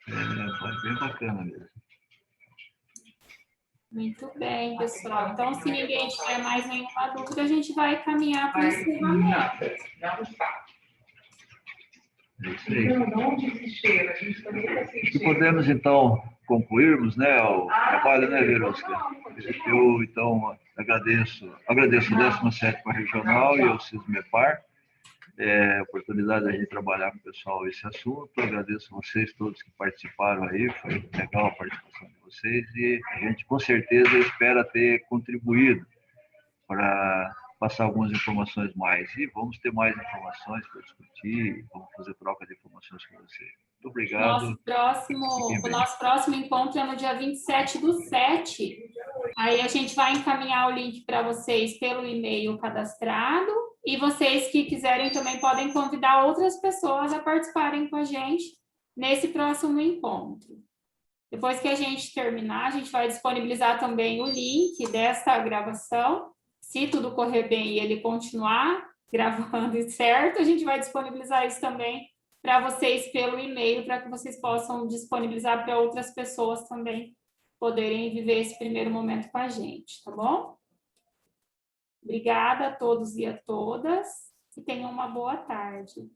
C: É bem bacana mesmo.
B: Muito bem, pessoal. Então, se ninguém tiver mais nenhuma dúvida, a gente vai caminhar para o encerramento.
C: É isso aí. Se podemos, então, concluirmos, né, o trabalho, né, Verusca? Eu, então, agradeço a 17ª Regional e ao CISMEPAR a oportunidade de a gente trabalhar com o pessoal esse assunto. Agradeço a vocês todos que participaram aí, foi legal a participação de vocês e a gente, com certeza, espera ter contribuído para passar algumas informações mais. E vamos ter mais informações para discutir, vamos fazer troca de informações com vocês. Muito obrigado.
B: O nosso próximo encontro é no dia 27/7. Aí a gente vai encaminhar o link para vocês pelo e-mail cadastrado. E vocês que quiserem também podem convidar outras pessoas a participarem com a gente nesse próximo encontro. Depois que a gente terminar, a gente vai disponibilizar também o link dessa gravação. Se tudo correr bem e ele continuar gravando certo, a gente vai disponibilizar isso também para vocês pelo e-mail, para que vocês possam disponibilizar para outras pessoas também poderem viver esse primeiro momento com a gente, tá bom? Obrigada a todos e a todas e tenham uma boa tarde.